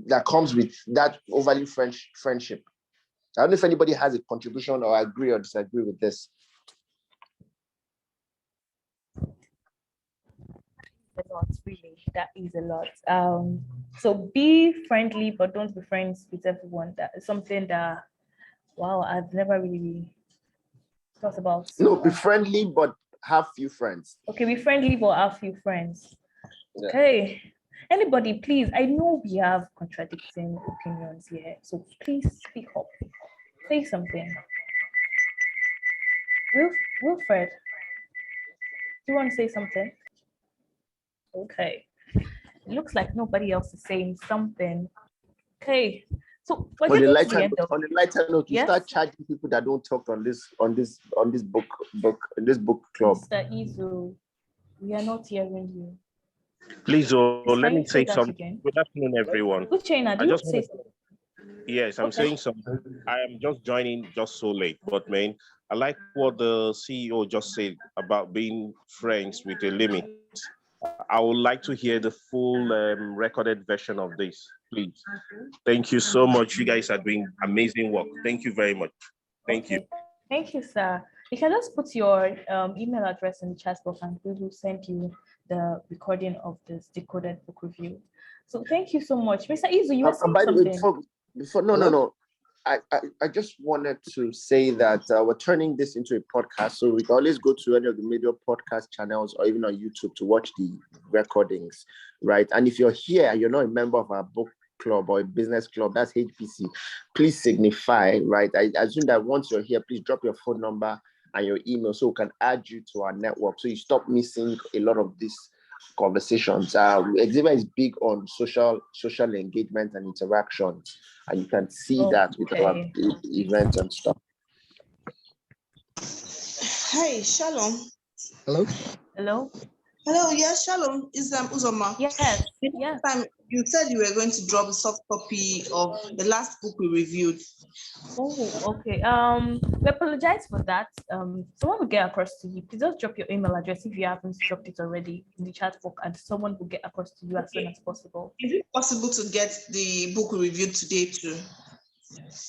That comes with that overly friendship. I don't know if anybody has a contribution or agree or disagree with this. A lot, really. That is a lot. So be friendly, but don't be friends with everyone. That is something that, wow, I've never really thought about. No, be friendly, but have few friends. Okay, be friendly, but have few friends. Yeah. Okay. Anybody, please. I know we have contradicting opinions here, so please speak up. Say something. Wilfred, do you want to say something? Okay. It looks like nobody else is saying something. Okay. So we're On the getting to the lighter end of. on the lighter note, you Yes? start charging people that don't talk on this book club. Mr. Izu, we are not hearing you. Please, let me say that something. again? Good afternoon, everyone. Good Chaina, do you want to say something? Yes, I'm saying something. I am just joining just so late, but man, I like what the CEO just said about being friends with a limit. I would like to hear the full recorded version of this, please. Thank you so much. You guys are doing amazing work. Thank you very much. Thank you. Thank you, sir. You can just put your email address in the chat box and we will send you the recording of this decoded book review. So thank you so much. Mr. Izu, you were saying By the way, something. before no. I just wanted to say that we're turning this into a podcast, so we can always go to any of the major podcast channels or even on YouTube to watch the recordings, right? And if you're here, you're not a member of our book club or a business club, that's HPC, please signify, right? I assume that once you're here, please drop your phone number and your email so we can add you to our network so you stop missing a lot of these conversations. Hexavian is big on social engagement and interaction, and you can see that with our events and stuff. Hi, Shalom. Hello. Hello, yes, Shalom. Is Uzoma? Yes. Yeah. Time you said you were going to drop a soft copy of the last book we reviewed. Oh, okay. We apologize for that. Someone will get across to you. Please just drop your email address if you haven't dropped it already in the chat box, and someone will get across to you as soon as possible. Is it possible to get the book we reviewed today too?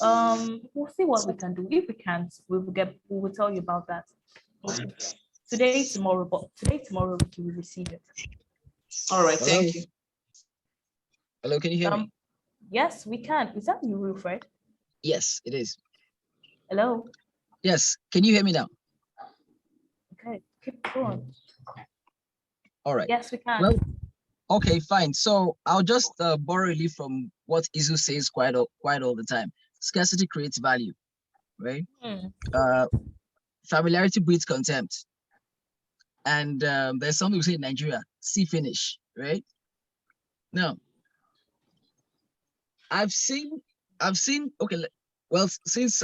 We'll see what we can do. If we can't, we will tell you about that. Today, tomorrow, we will receive it. All right, thank you. Hello, can you hear me? Yes, we can. Is that you, Wilfred? Yes, it is. Hello? Yes, can you hear me now? Okay, keep going. All right. Yes, we can. Well, okay, fine. So I'll just borrow a leaf from what Izu says quite all the time. Scarcity creates value, right? Familiarity breeds contempt. And there's something we say in Nigeria, see finish, right? Now, I've seen, okay, well, since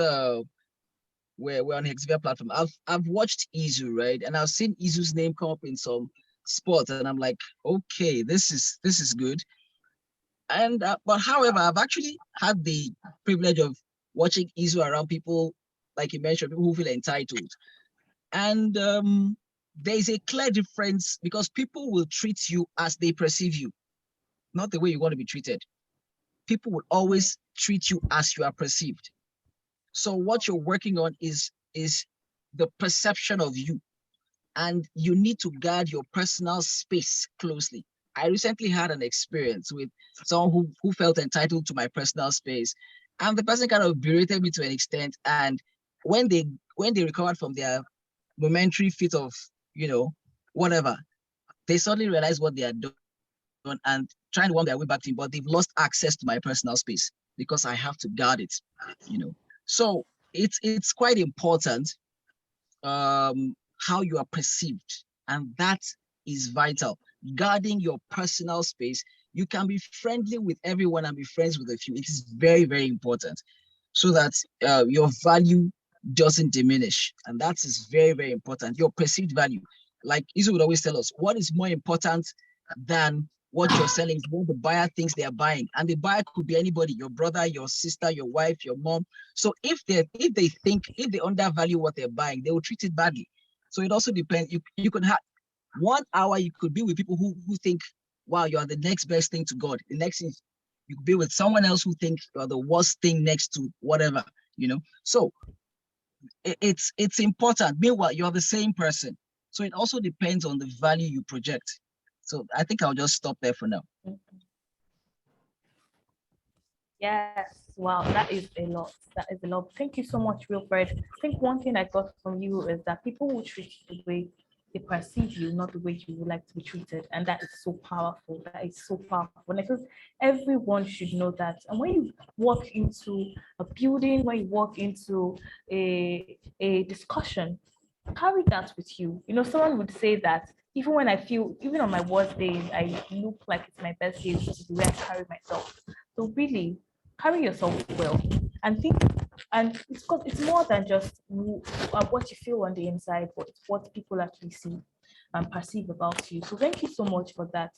we're on Hexavian platform, I've watched Izu, right? And I've seen Izu's name come up in some spots, and I'm like, okay, this is good. And but however, I've actually had the privilege of watching Izu around people, like you mentioned, people who feel entitled. And there's a clear difference because people will treat you as they perceive you, not the way you want to be treated. People will always treat you as you are perceived. So what you're working on is the perception of you, and you need to guard your personal space closely. I recently had an experience with someone who felt entitled to my personal space, and the person kind of berated me to an extent. And when they recovered from their momentary fit of, whatever, they suddenly realized what they had done and trying to worm their way back to me, but they've lost access to my personal space because I have to guard it, So it's quite important how you are perceived, and that is vital. Guarding your personal space. You can be friendly with everyone and be friends with a few. It is very, very important so that your value doesn't diminish, and that is very, very important. Your perceived value, like Izu would always tell us, what is more important than what you're selling is what the buyer thinks they are buying, and the buyer could be anybody: your brother, your sister, your wife, your mom. So if they undervalue what they're buying, they will treat it badly. So it also depends. You could have 1 hour you could be with people who think, wow, you are the next best thing to God. The next thing you could be with someone else who thinks you are the worst thing next to whatever, So it's important. Meanwhile, you're the same person. So it also depends on the value you project. So I think I'll just stop there for now. Yes, wow, that is a lot. That is a lot. Thank you so much, Wilfred. I think one thing I got from you is that people will treat you the way they perceive you, not the way you would like to be treated. And that is so powerful. That is so powerful. And I feel everyone should know that. And when you walk into a building, when you walk into a discussion, carry that with you. Someone would say that even when I feel, even on my worst days, I look like it's my best days, this is the way I carry myself. So really, carry yourself well and think, and it's because it's more than just what you feel on the inside, but it's what people actually see and perceive about you. So thank you so much for that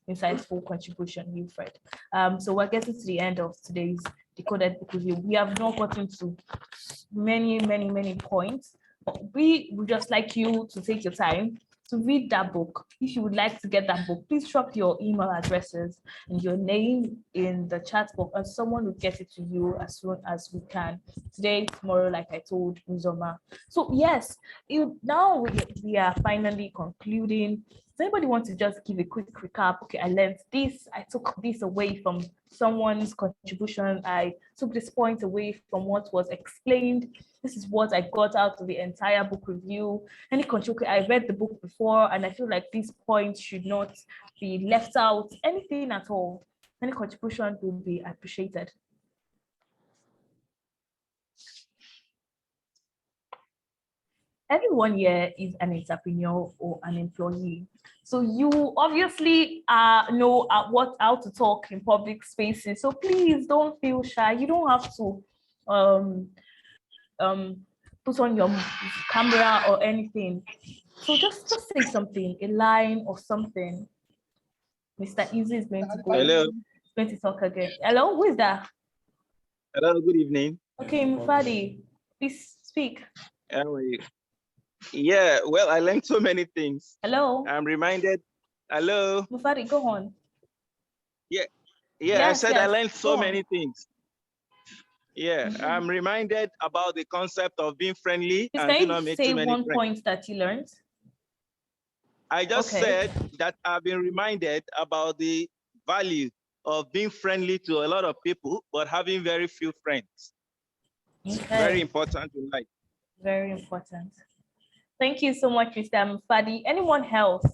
insightful contribution, Wilfred. So we're getting to the end of today's Decoded Book Review. We have not gotten to many points, but we would just like you to take your time to read that book. If you would like to get that book, please drop your email addresses and your name in the chat box, and someone will get it to you as soon as we can. Today, tomorrow, like I told Uzoma. So yes, now we are finally concluding. Does anybody want to just give a quick recap? Okay, I learned this. I took this away from someone's contribution. I took this point away from what was explained. This is what I got out of the entire book review. Any contribution, I read the book before, and I feel like these points should not be left out. Anything at all, any contribution will be appreciated. Everyone here is an entrepreneur or an employee. So you obviously know how to talk in public spaces. So please don't feel shy. You don't have to put on your camera or anything. So just say something, a line or something. Mr. Easy is going to go. Hello. He's going to talk again. Hello, who is that? Hello, good evening. Okay, Mufadi, please speak. How are you? Yeah, well, I learned so many things. Hello. I'm reminded. Hello. Mufadi, go on. Yeah, Yes, I said yes, I learned so go many on. things. Yeah, I'm reminded about the concept of being friendly Please, and do can not you make say too many one friends. point that you learned? I just said that I've been reminded about the value of being friendly to a lot of people, but having very few friends. Okay. Very important in life. Very important. Thank you so much, Mr. Mufadi. Anyone else?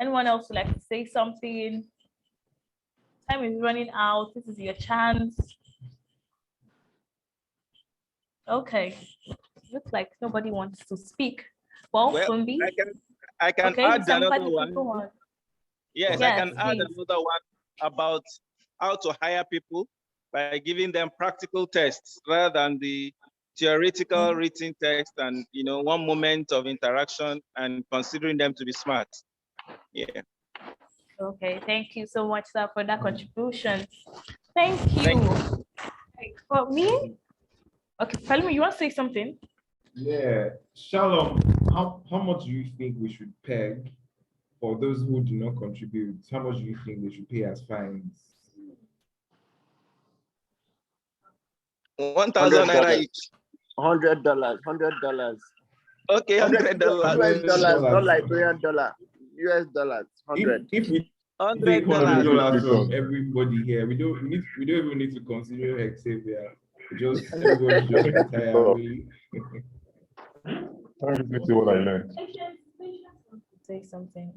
Anyone else would like to say something? Time is running out. This is your chance. Okay. Looks like nobody wants to speak. Well, Fumbi. I can okay, add Mr. another Mufadi, one. go on. Yes, Yes, I can add please. another one about how to hire people by giving them practical tests rather than the theoretical written text and one moment of interaction and considering them to be smart. Yeah. Okay, thank you so much, sir, for that contribution. Thank you. For me? Okay, tell me, you want to say something? Yeah, Shalom, how much do you think we should peg for those who do not contribute? How much do you think they should pay as fines? 1,000 naira each. $100. Okay, $100. US dollars, not Liberian dollar. US dollars, 100. If we $100 $100 from everybody here, we don't even need to consider Hexavian. Just everybody just retire away. Let me see what I learned. Say something.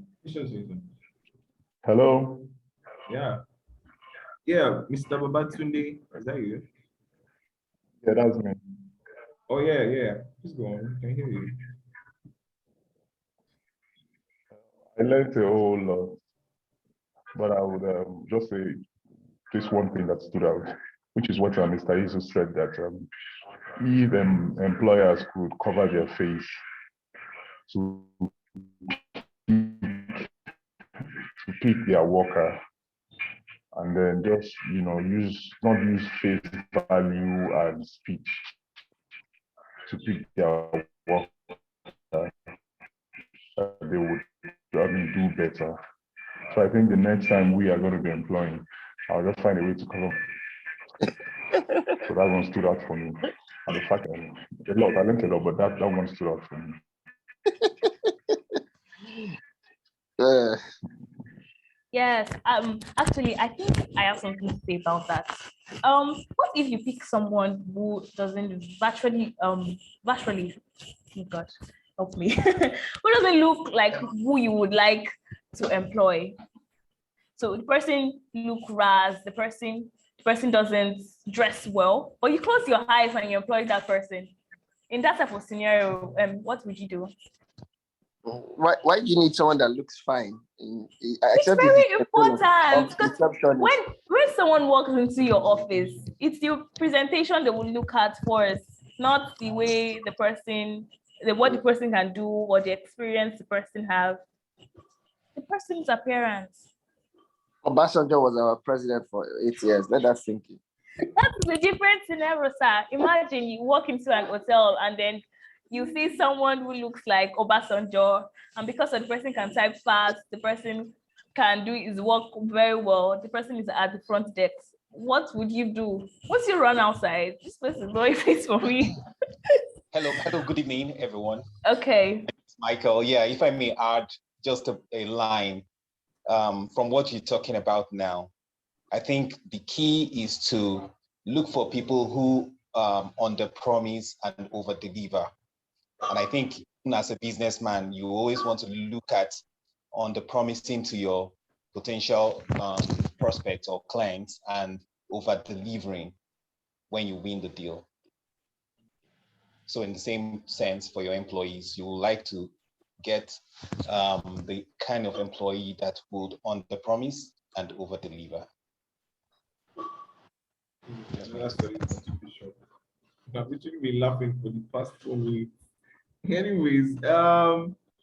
Hello. Yeah, Mr. Babatunde, is that you? Yeah, that's me. Oh yeah. Please go on. Can hear you. I learned a whole lot, but I would just say this one thing that stood out, which is what Mr. Isu said, that if employers could cover their face to pick their worker, and then just not use face value and speech to pick their worker, they would better. So I think the next time we are going to be employing, I'll just find a way to cover. So that one stood out for me. And the fact that I learned a lot, but that one stood out for me. Yes, actually, I think I have something to say about that. What if you pick someone who doesn't virtually, oh God, help me, who doesn't look like who you would like to employ? So the person look ras, the person doesn't dress well, but you close your eyes and you employ that person. In that type of scenario, what would you do? Why do you need someone that looks fine? It's very important because when someone walks into your office, it's your presentation they will look at first, not the way the person, what the person can do or the experience the person have. The person's appearance. Obasanjo was our president for 8 years. Let us think it. That's a different scenario, sir. Imagine you walk into an hotel and then you see someone who looks like Obasanjo, and because the person can type fast, the person can do his work very well, the person is at the front desk. What would you do? Once you run outside, this person is no face for me. Hello, good evening, everyone. Okay. Michael, yeah, if I may add just a line from what you're talking about now. I think the key is to look for people who under-promise and over-deliver. And I think as a businessman, you always want to look at under-promising to your potential prospects or clients and over-delivering when you win the deal. So in the same sense, for your employees, you would like to get the kind of employee that would under-promise and over-deliver. Yeah, that's very contribution. I've literally been laughing for the past 4 weeks. Anyways,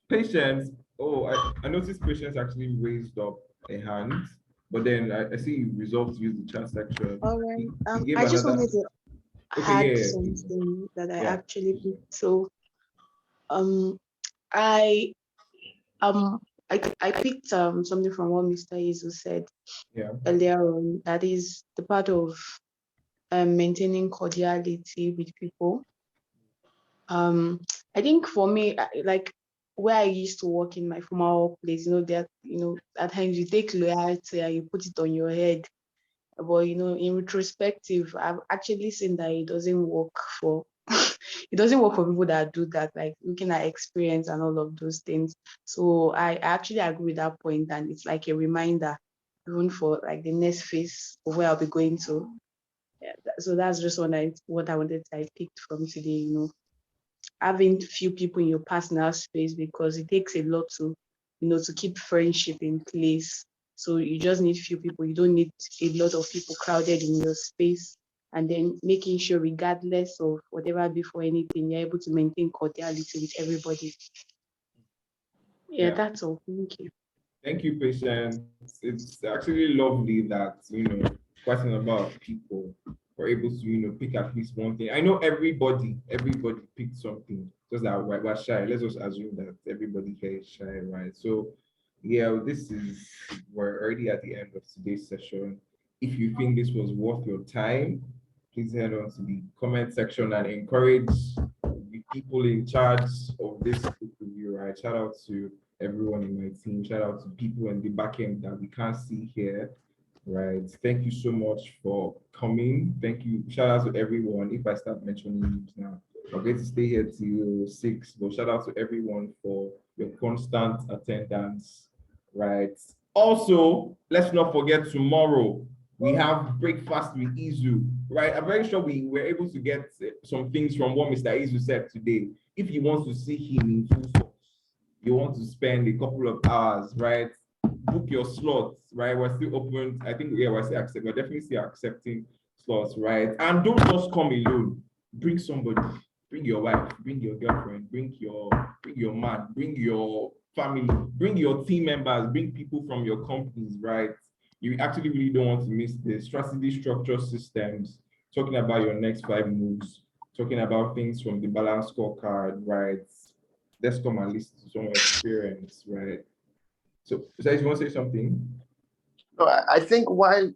Patience. Oh, I noticed Patience actually raised up a hand, but then I see you resolved to use the chat section. All right. I just wanted to add something that I actually picked. So, I picked something from what Mr. Izu said earlier on. That is the part of maintaining cordiality with people. I think for me, like where I used to work in my former workplace, at times you take loyalty and you put it on your head. But in retrospective, I've actually seen that it doesn't work for people that do that, like looking at experience and all of those things. So I actually agree with that point, and it's like a reminder, even for like the next phase of where I'll be going to. Yeah, so that's just what I wanted. I picked from today. Having few people in your personal space, because it takes a lot to keep friendship in place. So you just need few people. You don't need a lot of people crowded in your space. And then making sure, regardless of whatever before anything, you're able to maintain cordiality with everybody. Yeah, that's all. Thank you. Thank you, Patience. It's actually lovely that, questioning about people were able to, pick at least one thing. I know everybody picked something, just that we're shy. Let's just assume that everybody here is shy, right? So, yeah, we're already at the end of today's session. If you think this was worth your time, please head on to the comment section and encourage the people in charge of this book review, right? Shout out to everyone in my team. Shout out to people in the back end that we can't see here, right? Thank you so much for coming. Thank you. Shout out to everyone. If I start mentioning names now, I'm going to stay here till 6, but shout out to everyone for your constant attendance, right? Also, let's not forget tomorrow, we have breakfast with Izu, right? I'm very sure we were able to get some things from what Mr. Izu said today. If you want to see him in full force, you want to spend a couple of hours, right? Book your slots, right? We're still open. I think, we're definitely still accepting slots, right? And don't just come alone. Bring somebody. Bring your wife, bring your girlfriend, bring your man, bring your family, bring your team members, bring people from your companies, right? You actually really don't want to miss the strategy, structure, systems, talking about your next 5 moves, talking about things from the balance scorecard, right? Let's come and listen to some experience, right? So, you want to say something? No, I think while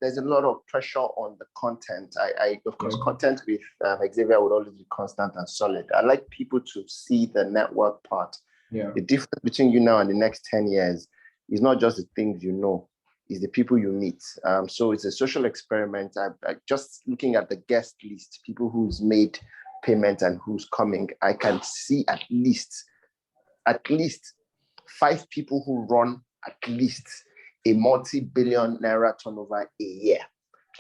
there's a lot of pressure on the content, I of course, content with Hexavian would always be constant and solid. I like people to see the network part. Yeah. The difference between you now and the next 10 years is not just the things you know, it's the people you meet. So it's a social experiment. I just looking at the guest list, people who's made payment and who's coming, I can see at least 5 people who run at least a multi-billion naira turnover a year.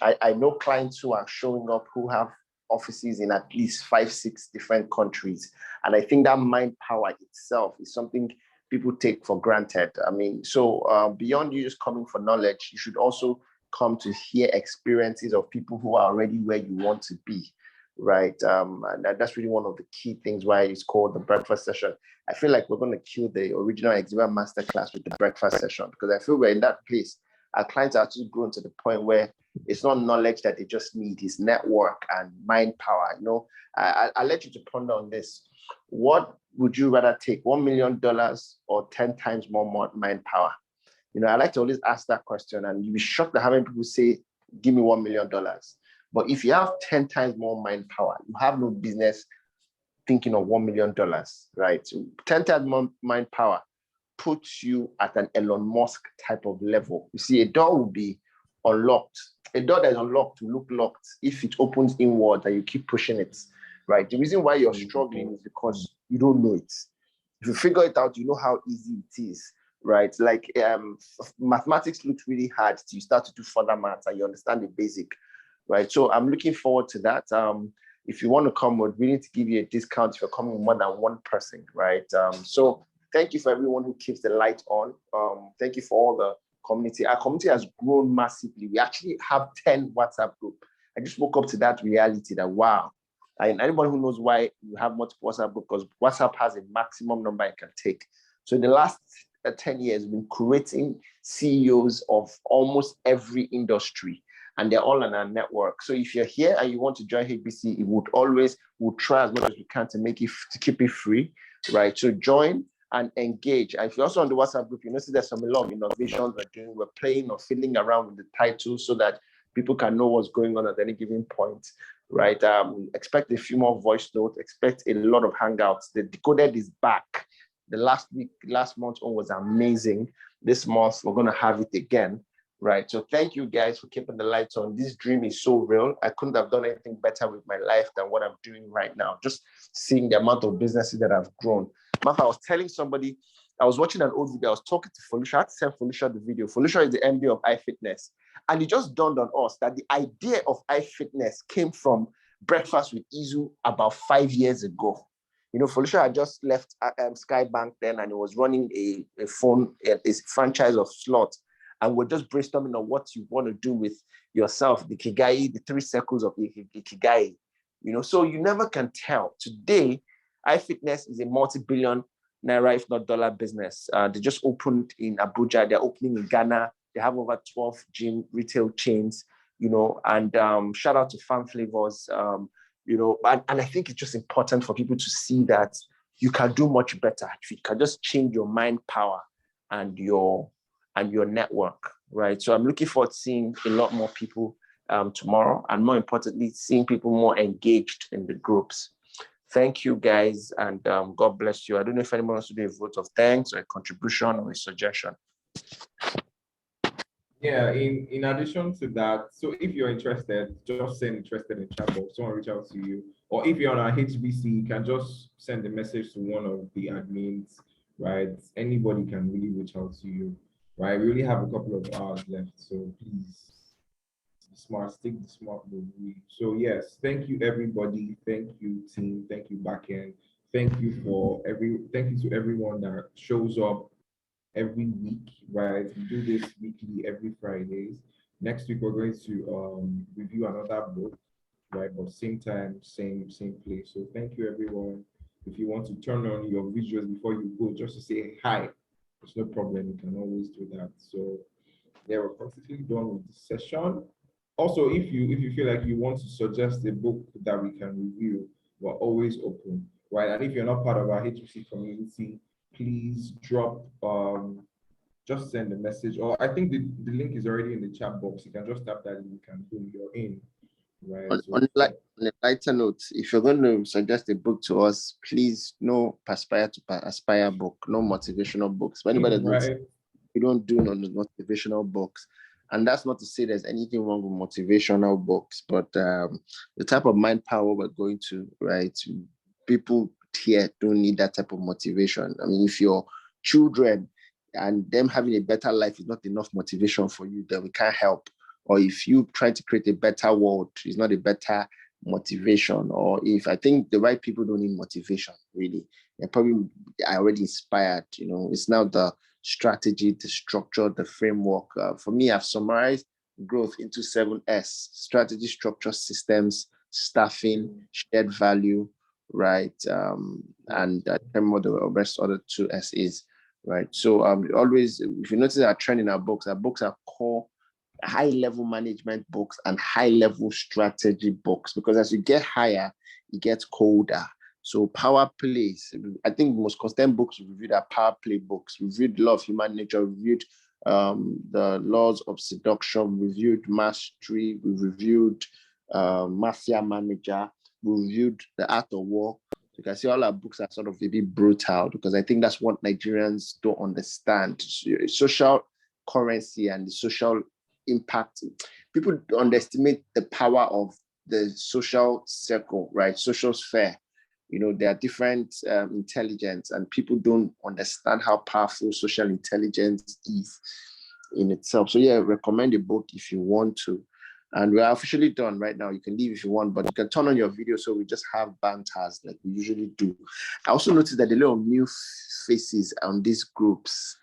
I know clients who are showing up who have offices in at least 5, 6 different countries. And I think that mind power itself is something people take for granted. I mean, so beyond you just coming for knowledge, you should also come to hear experiences of people who are already where you want to be, right? And that's really one of the key things why it's called the breakfast session. I feel like we're going to kill the original Hexavian masterclass with the breakfast session, because I feel we're in that place. Our clients are actually grown to the point where it's not knowledge that they just need, it's network and mind power. You know, I'll let you to ponder on this. What would you rather take, $1 million or 10 times more mind power? You know, I like to always ask that question, and you'll be shocked at how many people say, give me $1 million. But if you have 10 times more mind power, you have no business thinking of $1 million, right? So 10 times more mind power puts you at an Elon Musk type of level. You see, a door will be unlocked. A door that is unlocked will look locked if it opens inward and you keep pushing it, right? The reason why you're struggling is because you don't know it. If you figure it out, you know how easy it is, right? Like mathematics looks really hard till you start to do further maths and you understand the basic, right? So I'm looking forward to that. If you want to come, we're willing to give you a discount if you're coming with more than one person, right? So thank you for everyone who keeps the light on. Thank you for all the community. Our community has grown massively. We actually have 10 WhatsApp group. I just woke up to that reality that, wow. And anybody who knows why you have multiple WhatsApp group, because WhatsApp has a maximum number it can take. So in the last 10 years, we've been creating CEOs of almost every industry, and they're all on our network. So if you're here and you want to join HBC, we'll try as much as we can to keep it free, right? So join and engage. And if you're also on the WhatsApp group, you notice there's a lot of innovations we're doing. We're playing or fiddling around with the title so that people can know what's going on at any given point, right? Expect a few more voice notes, expect a lot of hangouts. The Decoded is back. The last month on was amazing. This month, we're gonna have it again, right? So thank you guys for keeping the lights on. This dream is so real. I couldn't have done anything better with my life than what I'm doing right now. Just seeing the amount of businesses that I've grown. Martha, I was telling somebody, I was watching an old video, I was talking to Felicia. I had to send Felicia the video. Felicia is the MD of iFitness. And it just dawned on us that the idea of iFitness came from Breakfast with Izu about 5 years ago. You know, Felicia had just left Skybank then, and it was running a franchise of slots. And we're just brainstorming on what you want to do with yourself, the Kigai, the 3 circles of the Kigai. You know, so you never can tell. Today, iFitness is a multi-billion naira, if not dollar business. They just opened in Abuja. They're opening in Ghana. They have over 12 gym retail chains, you know, and shout out to Farm Flavors, you know, and I think it's just important for people to see that you can do much better. You can just change your mind power and your network, right? So I'm looking forward to seeing a lot more people tomorrow, and more importantly, seeing people more engaged in the groups. Thank you, guys, and God bless you. I don't know if anyone wants to do a vote of thanks or a contribution or a suggestion. Yeah, in addition to that, so if you're interested, just send interested in chat box, someone reach out to you. Or if you're on our HBC, you can just send a message to one of the admins, right? Anybody can really reach out to you, right? We only have a couple of hours left, so please stick the smart move. So yes, thank you everybody, thank you team, thank you backend, thank you to everyone that shows up every week, right? We do this weekly every Fridays. Next week we're going to review another book, right? But same time, same place. So thank you everyone. If you want to turn on your visuals before you go, just to say hi, there's no problem. You can always do that. So yeah, we're completely done with this session. Also, if you feel like you want to suggest a book that we can review, we're always open, right? And if you're not part of our HBC community, please drop just send a message, or I think the link is already in the chat box. You can just tap that link and boom, you're in. Right. On a lighter note, if you're going to suggest a book to us, please no aspire book, no motivational books. For anybody that we don't do no motivational books. And that's not to say there's anything wrong with motivational books, but the type of mind power we're going to, right? People here don't need that type of motivation. I mean, if your children and them having a better life is not enough motivation for you, then we can't help. Or if you try to create a better world, it's not a better motivation. Or if I think the right people don't need motivation, really. They're probably already inspired. It's now the strategy, the structure, the framework. For me, I've summarized growth into 7S: strategy, structure, systems, staffing, shared value, right? And I remember what the rest of the 2S is, right? So always, if you notice our trend in our books are core high-level management books and high-level strategy books, because as you get higher, it gets colder. So power plays, I think the most constant books we reviewed are power play books. We reviewed Law of Human Nature, we reviewed the Laws of Seduction, we reviewed Mastery, we reviewed Mafia Manager, we reviewed The Art of War. You can see all our books are sort of a bit brutal, because I think that's what Nigerians don't understand. Social currency and the social impact. People underestimate the power of the social circle, right? Social sphere. There are different intelligence, and people don't understand how powerful social intelligence is in itself. So yeah, recommend a book if you want to. And we're officially done right now. You can leave if you want, but you can turn on your video so we just have banters like we usually do. I also noticed that a lot of new faces on these groups,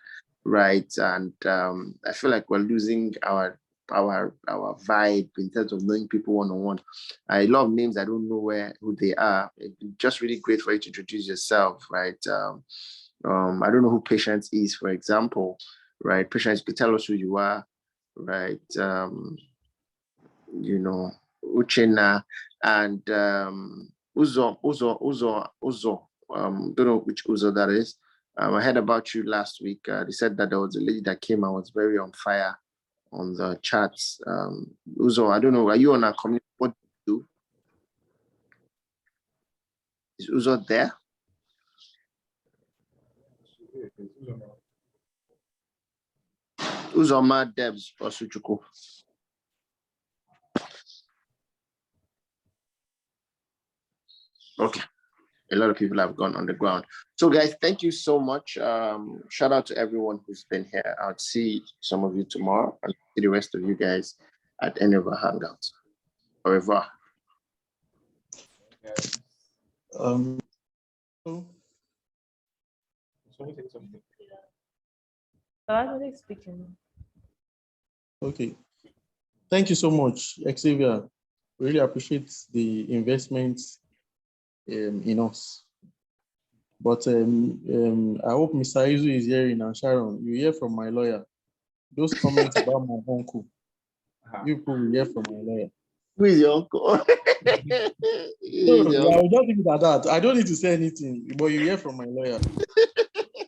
right? And I feel like we're losing our vibe in terms of knowing people one-on-one. A lot of names I don't know who they are. It'd be just really great for you to introduce yourself, right? I don't know who Patience is, for example, right? Patience, you can tell us who you are, right? Uchenna and Uzo. Don't know which Uzo that is. I heard about you last week. They said that there was a lady that came and was very on fire on the chats. Uzo, I don't know, are you on our community? What do you do? Is Uzo there? Uzoma Debs or Suchuku? Okay. A lot of people have gone on the ground. So guys, thank you so much. Shout out to everyone who's been here. I'll see some of you tomorrow and see the rest of you guys at any of our hangouts. Au revoir. Okay. Thank you so much, Hexavian. Really appreciate the investment in us. But I hope Mr. Izu is hearing, and Sharon, you hear from my lawyer. Those comments about my uncle, you people will hear from my lawyer. Who is your uncle? No, I will just leave it at that. I don't need to say anything, but you hear from my lawyer.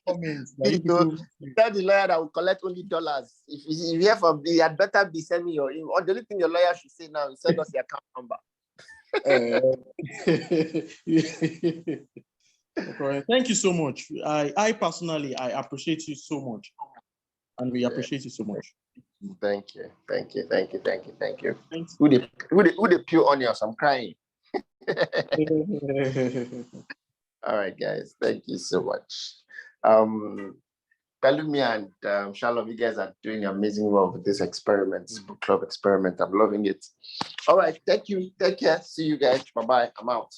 Comments, like tell the lawyer that will collect only dollars. If you hear from me, you had better be sending your email. Or the only thing your lawyer should say now is send us the account number. Thank you so much. I personally, I appreciate you so much. And we appreciate you so much. Thank you. Who the pure onions? I'm crying. All right, guys. Thank you so much. Pelumi and Shalom, you guys are doing amazing work with this experiment, book club experiment. I'm loving it. All right, thank you. Take care. See you guys. Bye-bye. I'm out.